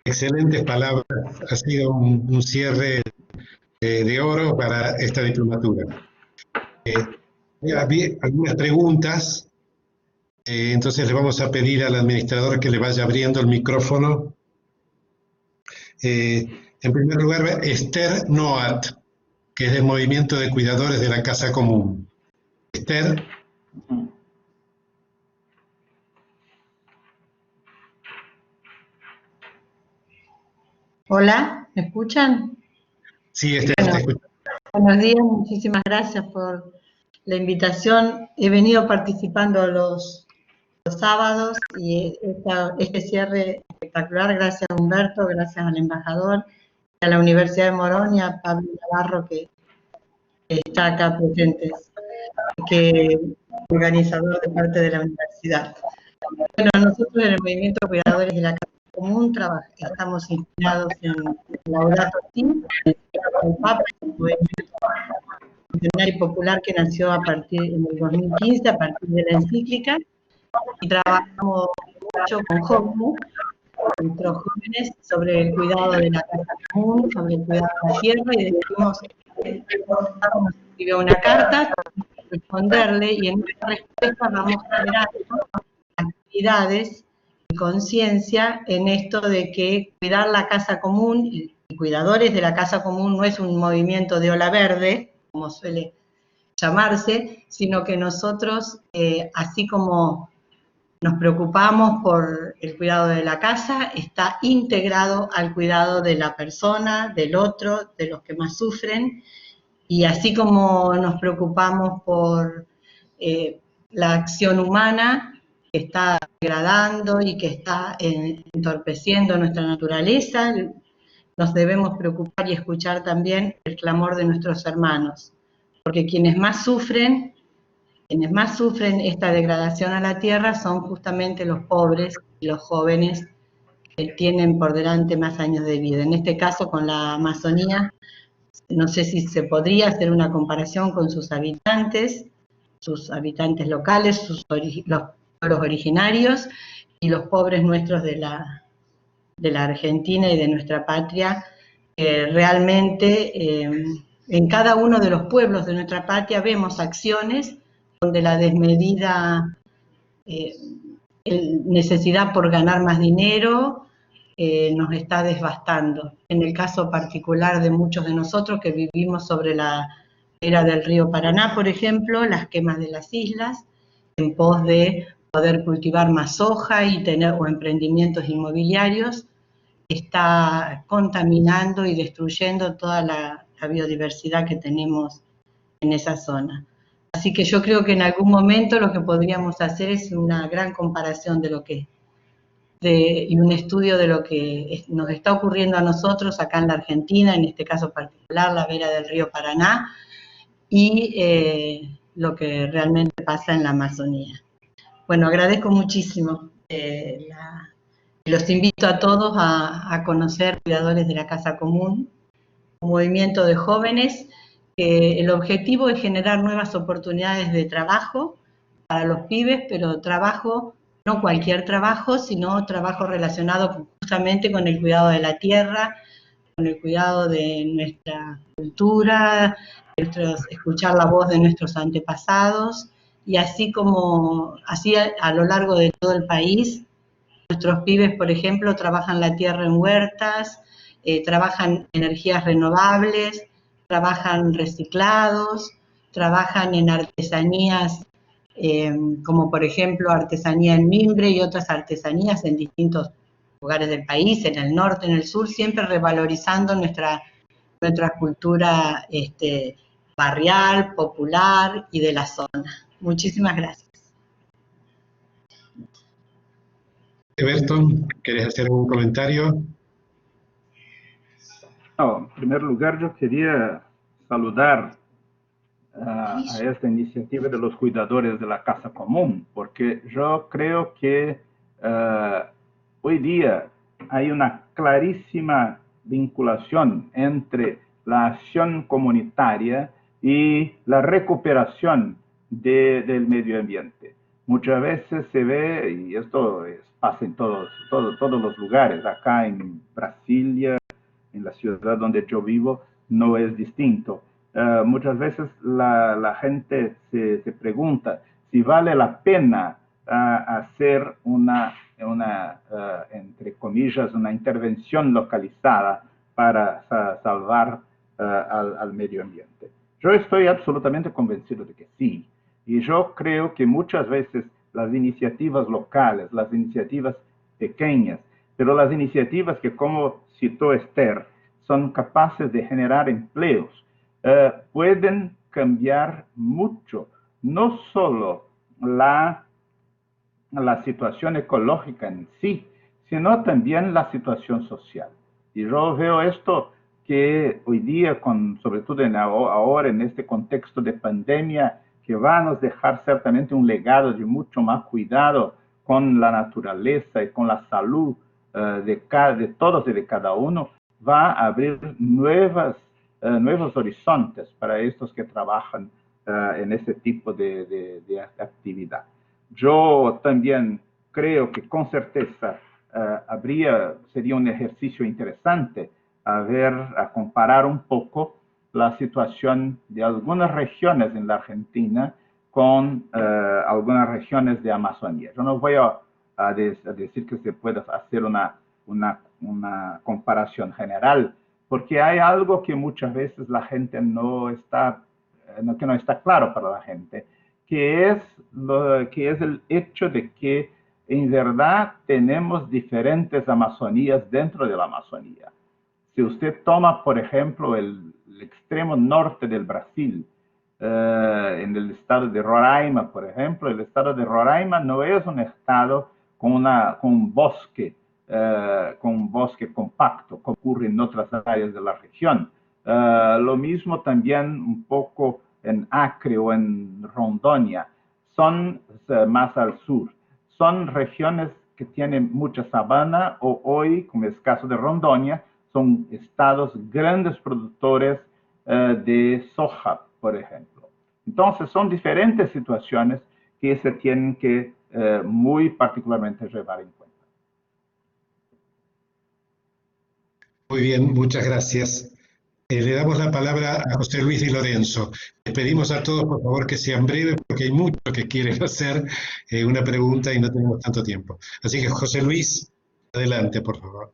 Speaker 2: Excelentes palabras. Ha sido un cierre de oro para esta diplomatura. Había algunas preguntas, entonces le vamos a pedir al administrador que le vaya abriendo el micrófono. En primer lugar, Esther Noat, que es del Movimiento de Cuidadores de la Casa Común. Esther.
Speaker 4: Hola, ¿me escuchan?
Speaker 2: Sí, Esther,
Speaker 4: bueno,
Speaker 2: te escucho.
Speaker 4: Buenos días, muchísimas gracias por la invitación. He venido participando los sábados y este cierre espectacular, gracias a Humberto, gracias al embajador, a la Universidad de Morón y a Pablo Navarro que está acá presente, que organizador de parte de la universidad. Bueno, nosotros en el Movimiento de Cuidadores de la Casa Común estamos inspirados en Laudato Si, el Papa, el movimiento centenario popular que nació en el 2015 a partir de la encíclica, y trabajamos mucho con nuestros jóvenes, sobre el cuidado de la casa común, sobre el cuidado de la tierra, y decidimos, nos escribió una carta, responderle, y en esta respuesta vamos generando actividades y conciencia en esto de que cuidar la casa común y cuidadores de la casa común no es un movimiento de ola verde, como suele llamarse, sino que nosotros, así como nos preocupamos por el cuidado de la casa, está integrado al cuidado de la persona, del otro, de los que más sufren, y así como nos preocupamos por la acción humana que está degradando y que está entorpeciendo nuestra naturaleza, nos debemos preocupar y escuchar también el clamor de nuestros hermanos, porque quienes más sufren esta degradación a la tierra son justamente los pobres y los jóvenes que tienen por delante más años de vida. En este caso con la Amazonía, no sé si se podría hacer una comparación con sus habitantes locales, los pueblos originarios y los pobres nuestros de la Argentina y de nuestra patria. Realmente en cada uno de los pueblos de nuestra patria vemos acciones donde la desmedida necesidad por ganar más dinero nos está devastando. En el caso particular de muchos de nosotros que vivimos sobre la era del río Paraná, por ejemplo, las quemas de las islas, en pos de poder cultivar más soja y tener o emprendimientos inmobiliarios, está contaminando y destruyendo toda la biodiversidad que tenemos en esa zona. Así que yo creo que en algún momento lo que podríamos hacer es una gran comparación y un estudio de lo que nos está ocurriendo a nosotros acá en la Argentina, en este caso particular, la vera del río Paraná, y lo que realmente pasa en la Amazonía. Bueno, agradezco muchísimo. Los invito a todos a conocer Cuidadores de la Casa Común, un movimiento de jóvenes. El objetivo es generar nuevas oportunidades de trabajo para los pibes, pero trabajo, no cualquier trabajo, sino trabajo relacionado justamente con el cuidado de la tierra, con el cuidado de nuestra cultura, escuchar la voz de nuestros antepasados, y así a lo largo de todo el país. Nuestros pibes, por ejemplo, trabajan la tierra en huertas, trabajan energías renovables, trabajan reciclados, trabajan en artesanías, como por ejemplo artesanía en mimbre y otras artesanías en distintos lugares del país, en el norte, en el sur, siempre revalorizando nuestra cultura barrial, popular y de la zona. Muchísimas gracias.
Speaker 2: Eberto, ¿querés hacer un comentario?
Speaker 3: No, en primer lugar, yo quería saludar a esta iniciativa de los cuidadores de la Casa Común, porque yo creo que hoy día hay una clarísima vinculación entre la acción comunitaria y la recuperación del medio ambiente. Muchas veces se ve, y esto pasa en todos los lugares, acá en Brasilia, en la ciudad donde yo vivo, no es distinto. Muchas veces la gente se pregunta si vale la pena hacer entre comillas, una intervención localizada para salvar al medio ambiente. Yo estoy absolutamente convencido de que sí. Y yo creo que muchas veces las iniciativas locales, las iniciativas pequeñas, pero las iniciativas que, como citó Esther, son capaces de generar empleos, pueden cambiar mucho, no solo la situación ecológica en sí, sino también la situación social. Y yo veo esto que hoy día, sobre todo ahora en este contexto de pandemia, que va a nos dejar certamente un legado de mucho más cuidado con la naturaleza y con la salud de todos y de cada uno, va a abrir nuevos horizontes para estos que trabajan en ese tipo de actividad. Yo también creo que con certeza sería un ejercicio interesante a comparar un poco la situación de algunas regiones en la Argentina con algunas regiones de Amazonía. Yo no voy a decir que se pueda hacer una comparación general, porque hay algo que muchas veces la gente no está que no está claro para la gente, que es el hecho de que en verdad tenemos diferentes Amazonías dentro de la Amazonía. Si usted toma, por ejemplo, el extremo norte del Brasil, en el estado de Roraima, por ejemplo, el estado de Roraima no es un estado con un bosque compacto, como ocurre en otras áreas de la región. Lo mismo también un poco en Acre o en Rondônia, son más al sur. Son regiones que tienen mucha sabana, o hoy, como es el caso de Rondônia, son estados grandes productores de soja, por ejemplo. Entonces, son diferentes situaciones que se tienen que muy particularmente llevar en cuenta.
Speaker 2: Muy bien, muchas gracias. Le damos la palabra a José Luis Di Lorenzo. Les pedimos a todos, por favor, que sean breves, porque hay muchos que quieren hacer una pregunta y no tenemos tanto tiempo. Así que, José Luis, adelante, por favor.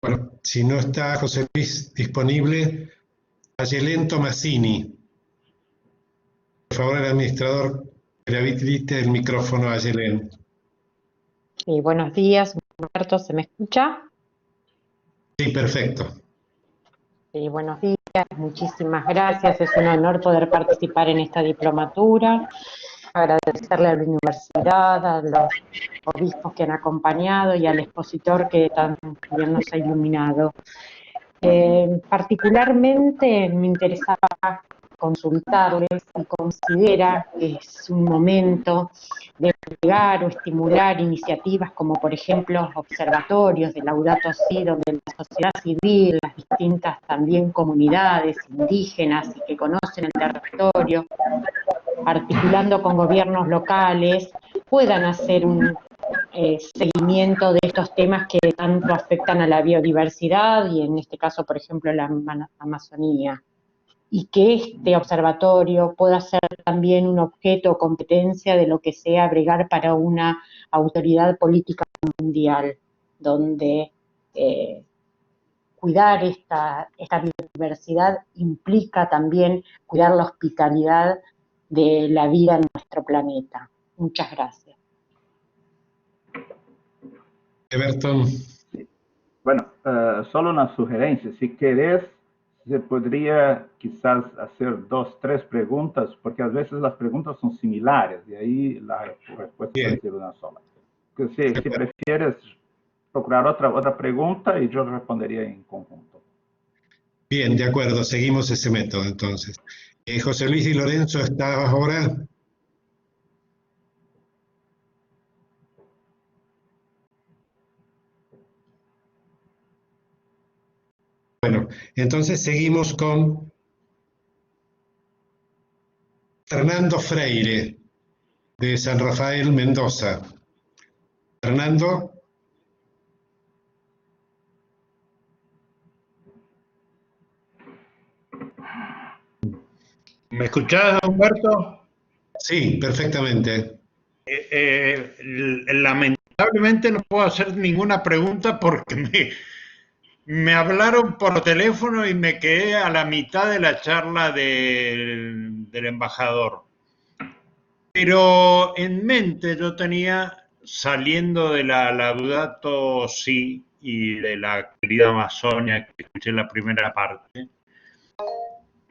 Speaker 2: Bueno, si no está José Luis disponible, Ayelén Tomasini. Por favor, el administrador, que le habilite el micrófono a Ayelén.
Speaker 5: Sí, buenos días, Humberto, ¿se me escucha?
Speaker 2: Sí, perfecto.
Speaker 5: Sí, buenos días, muchísimas gracias, es un honor poder participar en esta diplomatura, agradecerle a la universidad, a los obispos que han acompañado y al expositor que también nos ha iluminado. Particularmente me interesaba consultarles si considera que es un momento de agregar o estimular iniciativas como por ejemplo observatorios de Laudato Si, donde la sociedad civil, las distintas también comunidades indígenas y que conocen el territorio, articulando con gobiernos locales, puedan hacer un seguimiento de estos temas que tanto afectan a la biodiversidad y en este caso, por ejemplo, la Amazonía. Y que este observatorio pueda ser también un objeto o competencia de lo que sea bregar para una autoridad política mundial, donde cuidar esta biodiversidad implica también cuidar la hospitalidad de la vida en nuestro planeta. Muchas gracias.
Speaker 2: Everton.
Speaker 3: Bueno, solo una sugerencia. Si querés, se podría quizás hacer 2, 3 preguntas, porque a veces las preguntas son similares y ahí la respuesta puede ser una sola. Si prefieres procurar otra pregunta y yo respondería en conjunto.
Speaker 2: Bien, de acuerdo, seguimos ese método entonces. José Luis Di Lorenzo, ¿está ahora? Bueno, entonces seguimos con Fernando Freire, de San Rafael, Mendoza. Fernando.
Speaker 6: ¿Me escuchás, Humberto?
Speaker 2: Sí, perfectamente.
Speaker 6: Lamentablemente no puedo hacer ninguna pregunta porque me hablaron por teléfono y me quedé a la mitad de la charla del embajador. Pero en mente yo tenía, saliendo de la Laudato Si y de la querida Amazonia, que escuché la primera parte,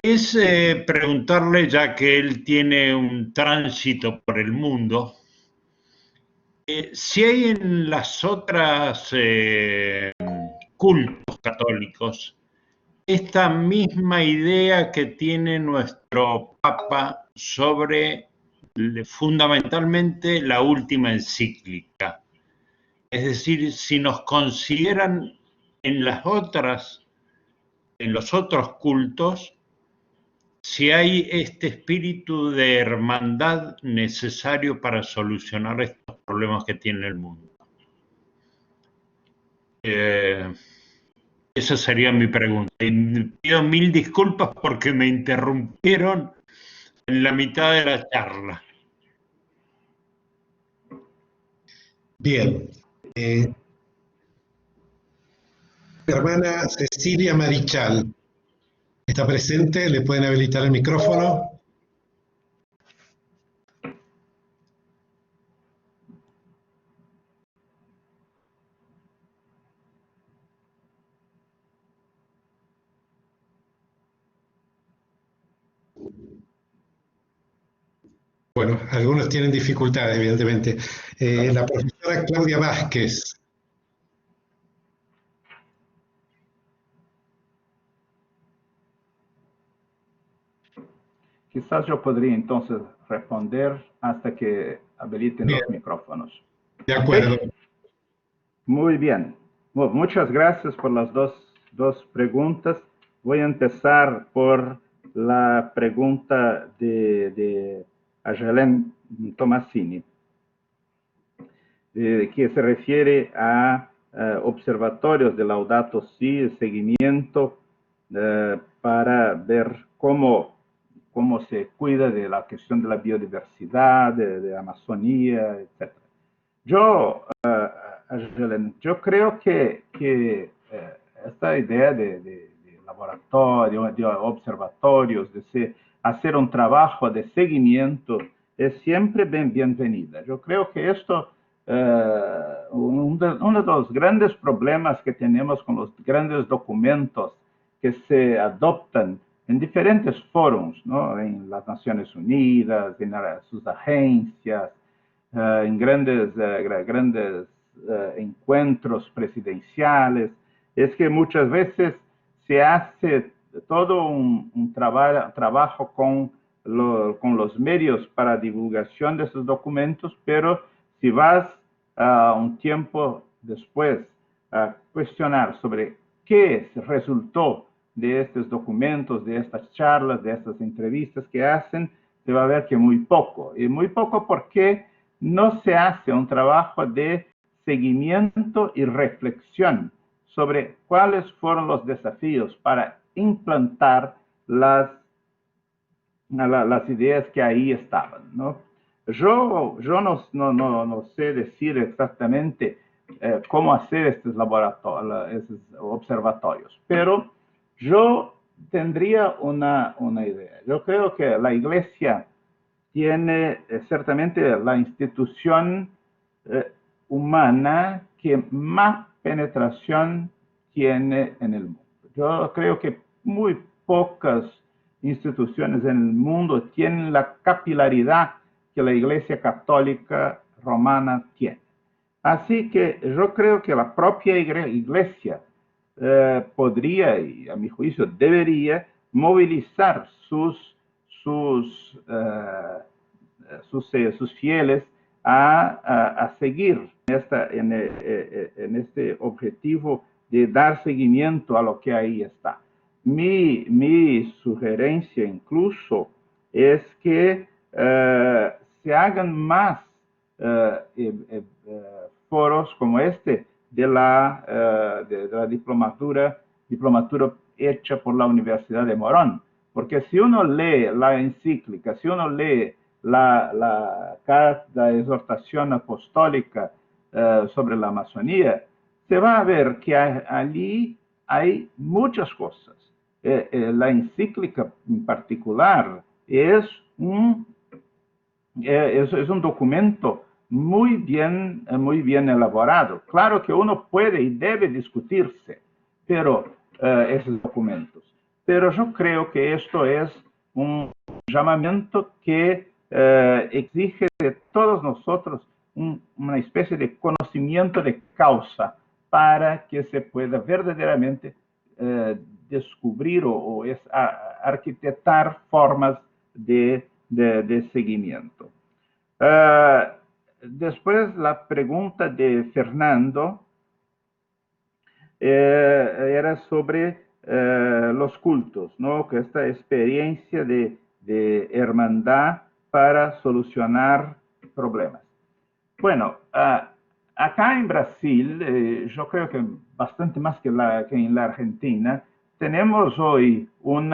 Speaker 6: es preguntarle, ya que él tiene un tránsito por el mundo, si hay en las otras cultos católicos esta misma idea que tiene nuestro Papa sobre fundamentalmente la última encíclica. Es decir, si nos consideran en los otros cultos, si hay este espíritu de hermandad necesario para solucionar estos problemas que tiene el mundo. Esa sería mi pregunta. Y pido mil disculpas porque me interrumpieron en la mitad de la charla.
Speaker 2: Bien. Hermana Cecilia Marichal, ¿está presente? ¿Le pueden habilitar el micrófono? Bueno, algunos tienen dificultades, evidentemente. La profesora Claudia Vázquez.
Speaker 3: Quizás yo podría entonces responder hasta que habiliten
Speaker 2: Bien.
Speaker 3: los micrófonos.
Speaker 2: De acuerdo.
Speaker 3: ¿Okay? Muy bien. Bueno, muchas gracias por las dos preguntas. Voy a empezar por la pregunta de Ayelen Tomasini, que se refiere a observatorios de Laudato Si, el seguimiento para ver cómo se cuida de la cuestión de la biodiversidad, de Amazonía, etc. Yo creo que esta idea de laboratorio, de observatorios, de hacer un trabajo de seguimiento es siempre bienvenida. Yo creo que esto, uno de los grandes problemas que tenemos con los grandes documentos que se adoptan en diferentes foros, ¿no? En las Naciones Unidas, en sus agencias, en grandes encuentros presidenciales, es que muchas veces se hace todo un trabajo con los medios para divulgación de esos documentos, pero si vas un tiempo después a cuestionar sobre qué resultó de estos documentos, de estas charlas, de estas entrevistas que hacen, se va a ver que muy poco. Y muy poco porque no se hace un trabajo de seguimiento y reflexión sobre cuáles fueron los desafíos para implantar las ideas que ahí estaban, ¿no? Yo no sé decir exactamente cómo hacer estos observatorios, pero yo tendría una idea. Yo creo que la Iglesia tiene ciertamente la institución humana que más penetración tiene en el mundo. Yo creo que muy pocas instituciones en el mundo tienen la capilaridad que la Iglesia Católica Romana tiene. Así que yo creo que la propia Iglesia podría, y a mi juicio debería, movilizar sus fieles a seguir en este objetivo de dar seguimiento a lo que ahí está. Mi sugerencia incluso es que se hagan más foros como este de la diplomatura hecha por la Universidad de Morón. Porque si uno lee la encíclica, si uno lee la exhortación apostólica sobre la Amazonía, se va a ver que allí hay muchas cosas. La encíclica en particular es un documento muy bien elaborado. Claro que uno puede y debe discutirse, pero esos documentos. Pero yo creo que esto es un llamamiento que exige de todos nosotros una especie de conocimiento de causa para que se pueda verdaderamente descubrir o arquitectar formas de seguimiento. Después la pregunta de Fernando era sobre los cultos, ¿no? Que esta experiencia de hermandad para solucionar problemas. Bueno, acá en Brasil, yo creo que bastante más que en la Argentina, tenemos hoy un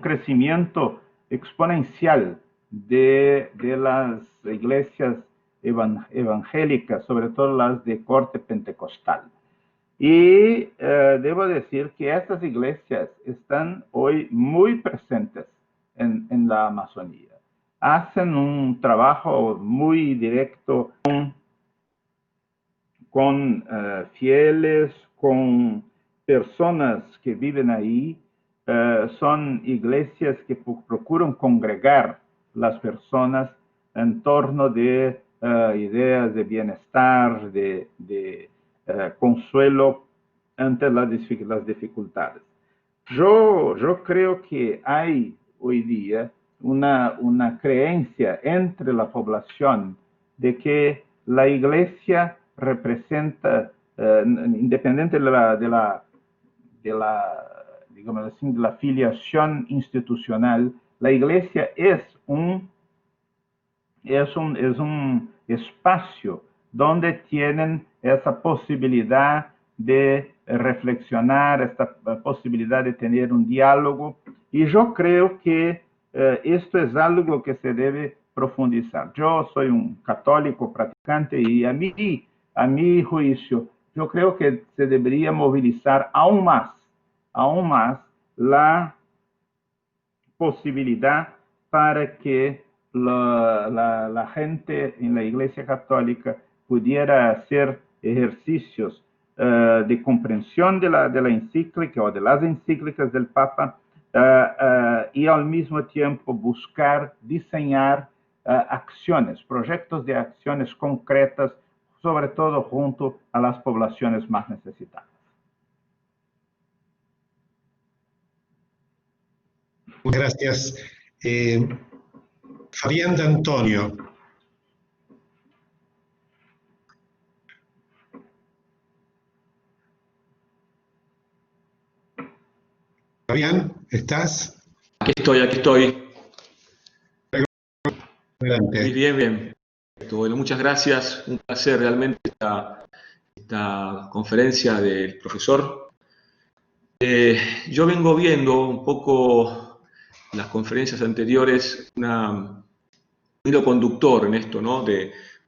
Speaker 3: crecimiento exponencial de las iglesias evangélicas, sobre todo las de corte pentecostal. Y debo decir que estas iglesias están hoy muy presentes en la Amazonía. Hacen un trabajo muy directo con fieles, con personas que viven ahí. Son iglesias que procuran congregar las personas en torno de ideas de bienestar, de consuelo ante las dificultades. Yo creo que hay hoy día una creencia entre la población de que la iglesia representa, independiente digamos así, de la filiación institucional, la iglesia es un espacio donde tienen esa posibilidad de reflexionar, esta posibilidad de tener un diálogo. Y yo creo que esto es algo que se debe profundizar. Yo soy un católico practicante y a mi juicio, yo creo que se debería movilizar aún más la posibilidad para que la gente en la Iglesia Católica pudiera hacer ejercicios de comprensión de la encíclica o de las encíclicas del Papa y al mismo tiempo buscar diseñar acciones, proyectos de acciones concretas, sobre todo junto a las poblaciones más necesitadas.
Speaker 2: Gracias. Fabián de Antonio. Fabián, ¿estás?
Speaker 7: Aquí estoy.
Speaker 2: Adelante.
Speaker 7: Bien. Bueno, muchas gracias. Un placer realmente esta conferencia del profesor. Yo vengo viendo un poco las conferencias anteriores, un hilo conductor en esto, ¿no?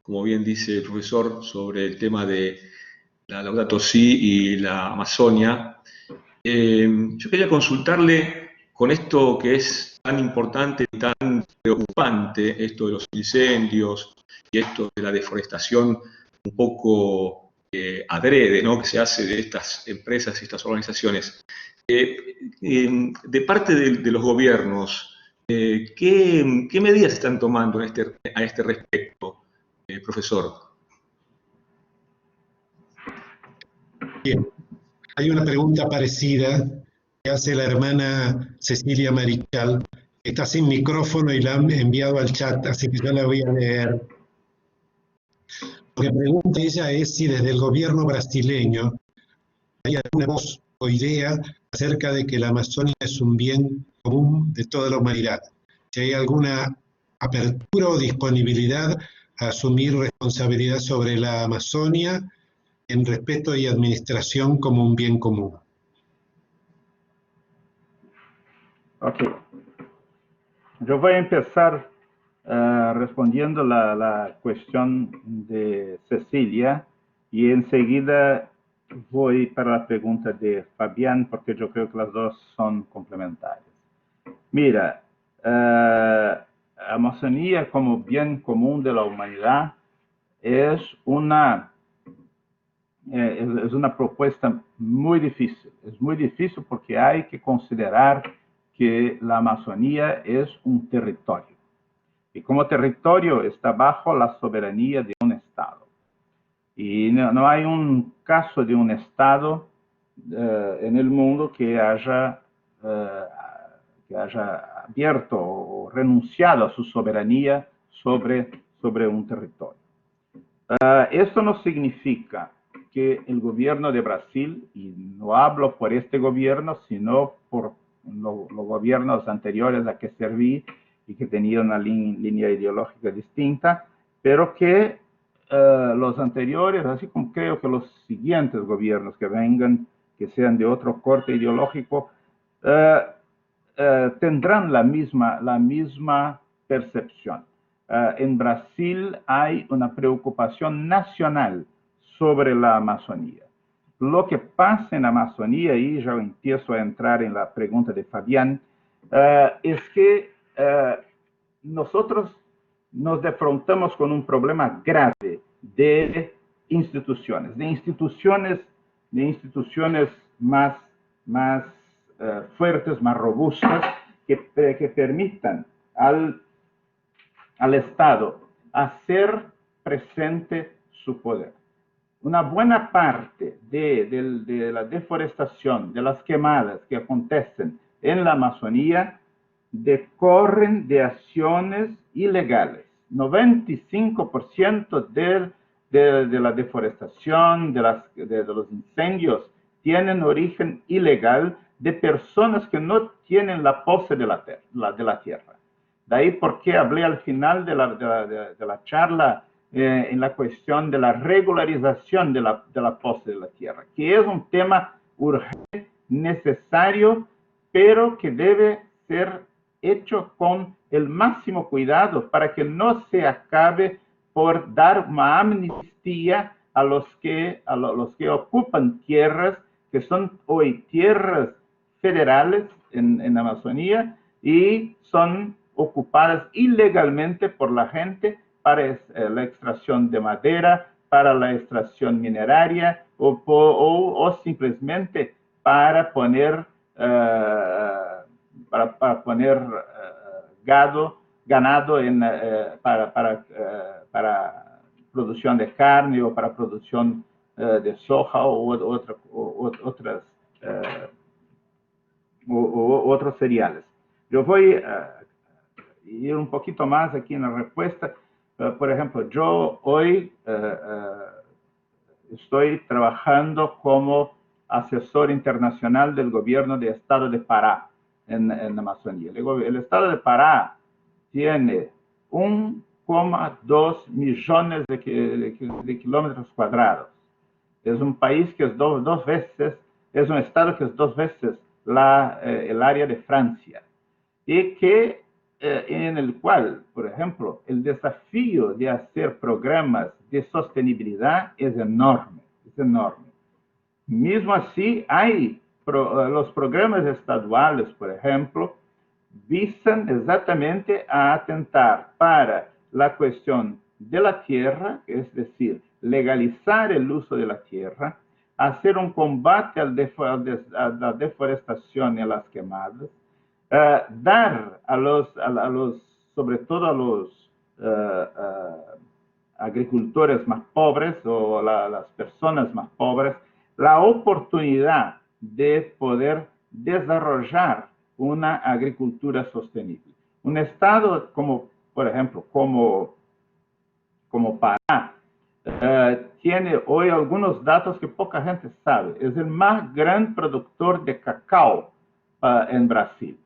Speaker 7: Como bien dice el profesor, sobre el tema de la Laudato Si y la Amazonia. Yo quería consultarle con esto que es tan importante y tan preocupante, esto de los incendios y esto de la deforestación un poco adrede, ¿no? Que se hace de estas empresas y estas organizaciones. De parte de los gobiernos, ¿qué medidas están tomando a este respecto, profesor?
Speaker 2: Bien. Hay una pregunta parecida que hace la hermana Cecilia Marichal, que está sin micrófono y la han enviado al chat, así que yo la voy a leer. Lo que pregunta ella es si desde el gobierno brasileño hay alguna voz o idea acerca de que la Amazonia es un bien común de toda la humanidad. Si hay alguna apertura o disponibilidad a asumir responsabilidad sobre la Amazonia en respeto y administración como un bien común.
Speaker 3: Ok. Yo voy a empezar respondiendo la cuestión de Cecilia y enseguida voy para la pregunta de Fabián porque yo creo que las dos son complementarias. Mira, Amazonía como bien común de la humanidad es una propuesta muy difícil. Es muy difícil porque hay que considerar que la Amazonía es un territorio. Y como territorio está bajo la soberanía de un Estado. Y no hay un caso de un Estado en el mundo que haya abierto o renunciado a su soberanía sobre un territorio. Esto no significa que el gobierno de Brasil, y no hablo por este gobierno, sino por los gobiernos anteriores a que serví y que tenían una línea ideológica distinta, pero que los anteriores, así como creo que los siguientes gobiernos que vengan, que sean de otro corte ideológico, tendrán la misma percepción. En Brasil hay una preocupación nacional sobre la Amazonía. Lo que pasa en Amazonía, y ya empiezo a entrar en la pregunta de Fabián, es que nosotros nos defrontamos con un problema grave de instituciones más fuertes, más robustas, que permitan al Estado hacer presente su poder. Una buena parte de la deforestación, de las quemadas que acontecen en la Amazonía, decorren de acciones ilegales. 95% de la deforestación, de los incendios, tienen origen ilegal de personas que no tienen la pose de la tierra. De ahí por qué hablé al final de la charla en la cuestión de la regularización de la pose de la tierra, que es un tema urgente, necesario, pero que debe ser hecho con el máximo cuidado para que no se acabe por dar una amnistía a los que ocupan tierras que son hoy tierras federales en Amazonía y son ocupadas ilegalmente por la gente para la extracción de madera, para la extracción mineraria o simplemente para poner ganado para producción de carne o para producción de soja o otros cereales. Yo voy a ir un poquito más aquí en la respuesta. Por ejemplo, yo hoy estoy trabajando como asesor internacional del gobierno del estado de Pará en Amazonía. El estado de Pará tiene 1,2 millones de kilómetros cuadrados. Es un país que es es un estado que es 2 veces el área de Francia y que en el cual, por ejemplo, el desafío de hacer programas de sostenibilidad es enorme, Mismo así, los programas estaduales, por ejemplo, visan exactamente a atentar para la cuestión de la tierra, es decir, legalizar el uso de la tierra, hacer un combate a la deforestación y a las quemadas, dar sobre todo a los agricultores más pobres o las personas más pobres, la oportunidad de poder desarrollar una agricultura sostenible. Un estado como, por ejemplo, como Pará, tiene hoy algunos datos que poca gente sabe. Es el más gran productor de cacao en Brasil.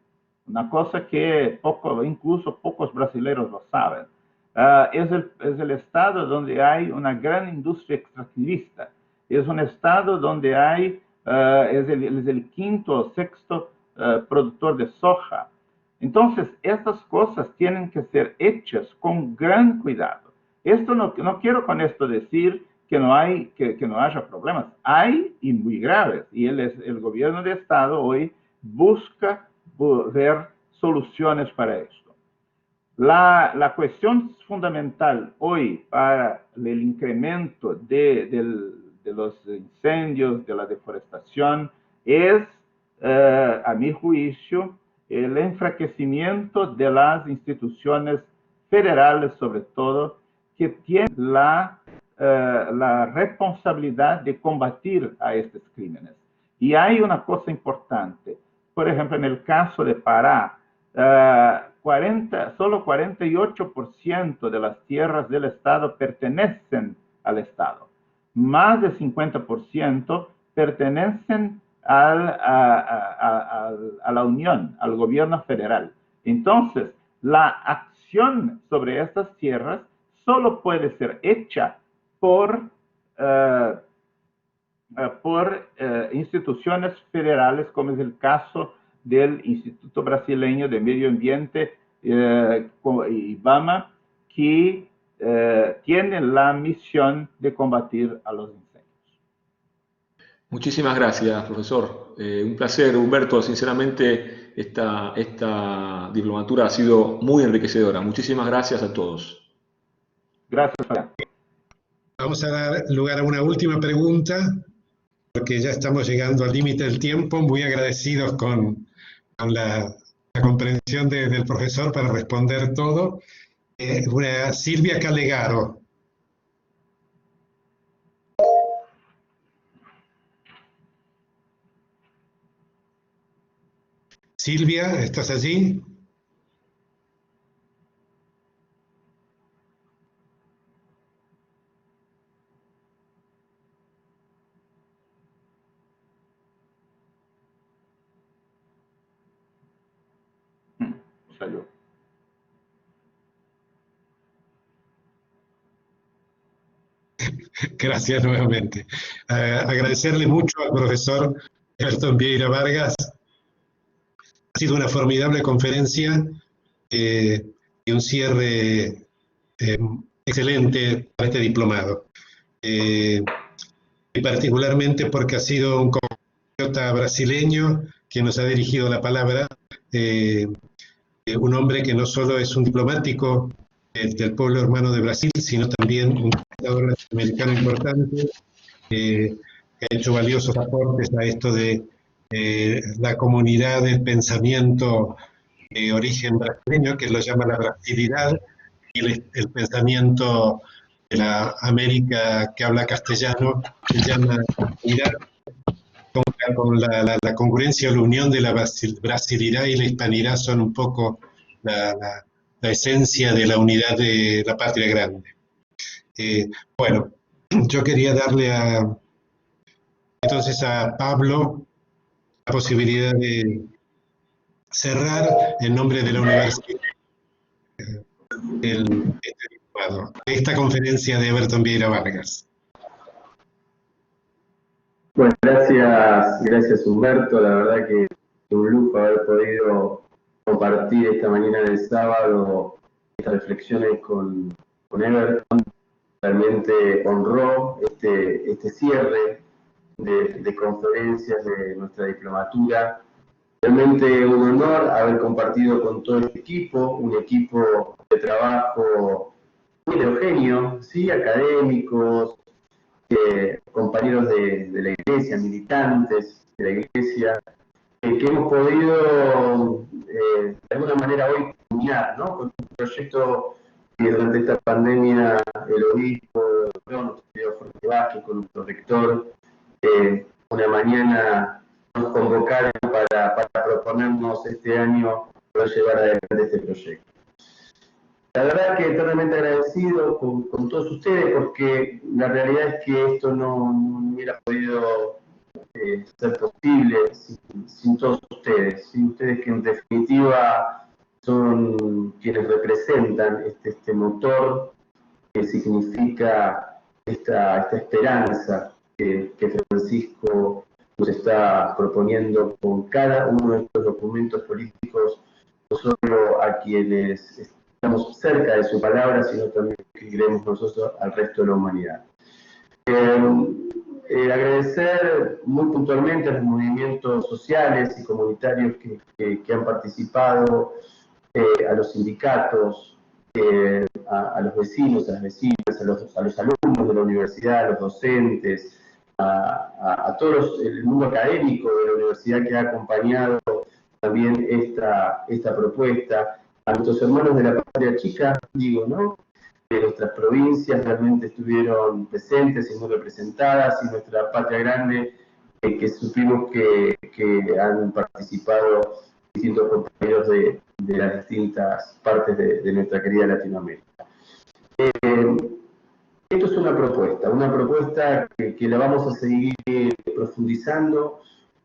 Speaker 3: Una cosa que incluso pocos brasileños lo saben. Es el estado donde hay una gran industria extractivista. Es un estado donde hay, es el quinto o sexto productor de soja. Entonces, estas cosas tienen que ser hechas con gran cuidado. Esto no quiero con esto decir que no haya problemas. Hay y muy graves. Y el gobierno de estado hoy busca ver soluciones para esto. La cuestión fundamental hoy para el incremento de los incendios, de la deforestación, es, a mi juicio, el enfraquecimiento de las instituciones federales, sobre todo, que tienen la responsabilidad de combatir a estos crímenes. Y hay una cosa importante. Por ejemplo, en el caso de Pará, solo 48% de las tierras del Estado pertenecen al Estado. Más de 50% pertenecen a la Unión, al gobierno federal. Entonces, la acción sobre estas tierras solo puede ser hecha por instituciones federales, como es el caso del Instituto Brasileño de Medio Ambiente, IBAMA, que tienen la misión de combatir a los incendios.
Speaker 7: Muchísimas gracias, profesor. Un placer, Humberto. Sinceramente, esta diplomatura ha sido muy enriquecedora. Muchísimas gracias a todos.
Speaker 3: Gracias, Fabián.
Speaker 2: Vamos a dar lugar a una última pregunta, porque ya estamos llegando al límite del tiempo. Muy agradecidos con la comprensión del profesor para responder todo. Silvia Calegaro. Silvia, ¿estás allí?
Speaker 3: Salió.
Speaker 2: Gracias nuevamente. Agradecerle mucho al profesor Everton Vieira Vargas. Ha sido una formidable conferencia y un cierre excelente para este diplomado. Y particularmente porque ha sido un compatriota brasileño quien nos ha dirigido la palabra, un hombre que no solo es un diplomático del pueblo hermano de Brasil, sino también un pensador latinoamericano importante, que ha hecho valiosos aportes a esto de la comunidad del pensamiento de origen brasileño, que lo llama la brasilidad, y el pensamiento de la América que habla castellano, se llama unidad, con la congruencia o la unión de la brasilidad y la hispanidad son un poco la esencia de la unidad de la patria grande. Bueno, yo quería darle entonces a Pablo la posibilidad de cerrar en nombre de la universidad esta conferencia de Everton Vieira Vargas.
Speaker 1: Bueno, gracias Humberto, la verdad que un lujo haber podido compartir esta mañana del sábado estas reflexiones con Everton. Realmente honró este cierre de conferencias de nuestra diplomatura. Realmente un honor haber compartido con todo el equipo, un equipo de trabajo muy heterogéneo, ¿sí? Académicos, compañeros de la iglesia, militantes de la iglesia, que hemos podido de alguna manera hoy culminar, ¿no? Con un proyecto que durante esta pandemia el obispo, nuestro querido Jorge Vázquez, con nuestro rector, una mañana nos convocaron para proponernos este año poder llevar adelante este proyecto. La verdad que eternamente agradecido con todos ustedes, porque la realidad es que esto no hubiera podido ser posible sin todos ustedes, sin ustedes que en definitiva son quienes representan este motor que significa esta esperanza que Francisco nos está proponiendo con cada uno de estos documentos políticos, no solo a quienes estamos cerca de su palabra, sino también que queremos nosotros al resto de la humanidad. Agradecer muy puntualmente a los movimientos sociales y comunitarios que han participado, a los sindicatos, a los vecinos, a las vecinas, a los alumnos de la universidad, a los docentes, a todo el mundo académico de la universidad que ha acompañado también esta propuesta, a nuestros hermanos de la patria chica, digo, ¿no? De nuestras provincias realmente estuvieron presentes y muy representadas, y nuestra patria grande, que supimos que han participado distintos compañeros de las distintas partes de nuestra querida Latinoamérica. Esto es una propuesta que la vamos a seguir profundizando,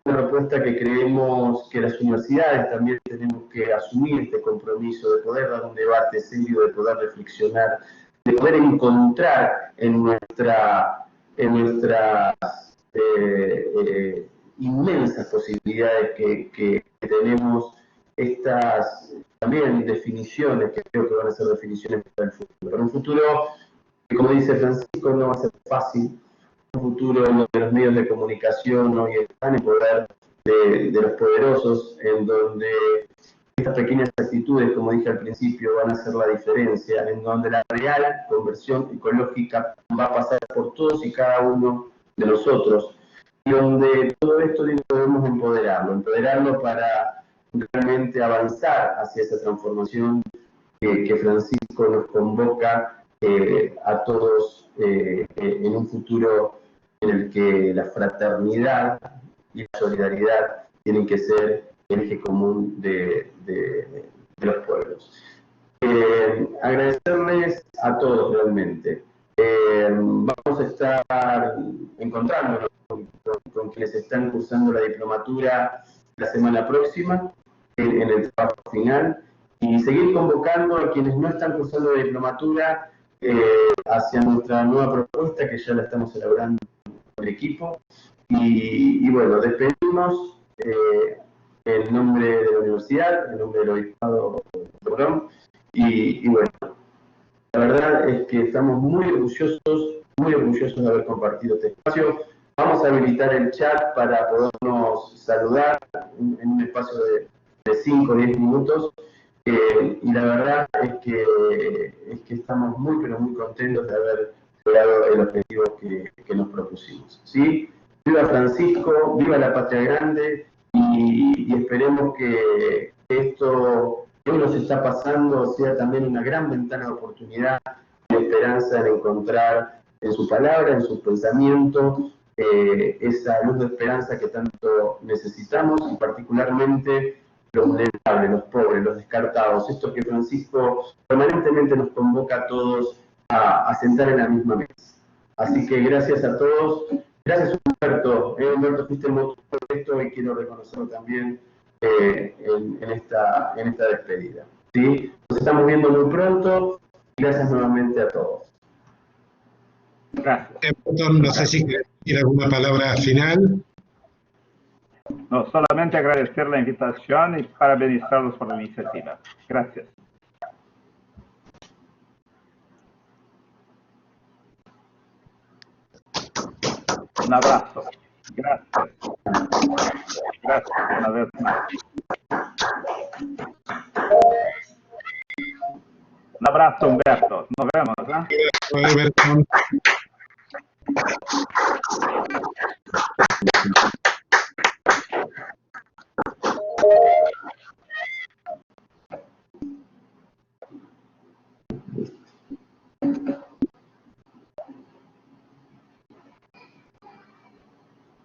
Speaker 1: una propuesta que creemos que las universidades también tenemos que asumir este compromiso de poder dar un debate serio, de poder reflexionar, poder encontrar en nuestras inmensas posibilidades que tenemos estas también definiciones, que creo que van a ser definiciones para el futuro. Para un futuro que, como dice Francisco, no va a ser fácil, un futuro en donde los medios de comunicación hoy están en poder de los poderosos, en donde estas pequeñas actitudes, como dije al principio, van a hacer la diferencia, en donde la real conversión ecológica va a pasar por todos y cada uno de nosotros, y donde todo esto debemos empoderarlo para realmente avanzar hacia esa transformación que Francisco nos convoca a todos en un futuro en el que la fraternidad y la solidaridad tienen que ser el eje común de los pueblos. Agradecerles a todos realmente. Vamos a estar encontrándonos con quienes están cursando la diplomatura la semana próxima en el trabajo final, y seguir convocando a quienes no están cursando la diplomatura hacia nuestra nueva propuesta, que ya la estamos elaborando con el equipo. Y bueno, despedimos en nombre de la universidad, en nombre del Obispado de Morón, y bueno, la verdad es que estamos muy orgullosos de haber compartido este espacio. Vamos a habilitar el chat para podernos saludar en un espacio de 5 o 10 minutos. Y la verdad es que estamos muy, pero muy contentos de haber logrado el objetivo que nos propusimos. ¿Sí? Viva Francisco, viva la Patria Grande, y esperemos que esto que hoy nos está pasando sea también una gran ventana de oportunidad y de esperanza en encontrar en su palabra, en sus pensamientos, esa luz de esperanza que tanto necesitamos, y particularmente los vulnerables, los pobres, los descartados, esto que Francisco permanentemente nos convoca a todos a sentar en la misma mesa. Así que gracias a todos. Gracias, Humberto. Humberto, fuiste el motor de esto y quiero reconocerlo también en esta despedida. ¿Sí? Nos estamos viendo muy pronto. Gracias nuevamente a todos.
Speaker 3: Gracias.
Speaker 2: No sé si quieres decir alguna palabra final.
Speaker 3: No, solamente agradecer la invitación y parabenizarlos por la iniciativa. Gracias. Un abrazo. Gracias. Gracias una vez más. Un abrazo, Humberto. Nos vemos.
Speaker 2: Gracias, Humberto.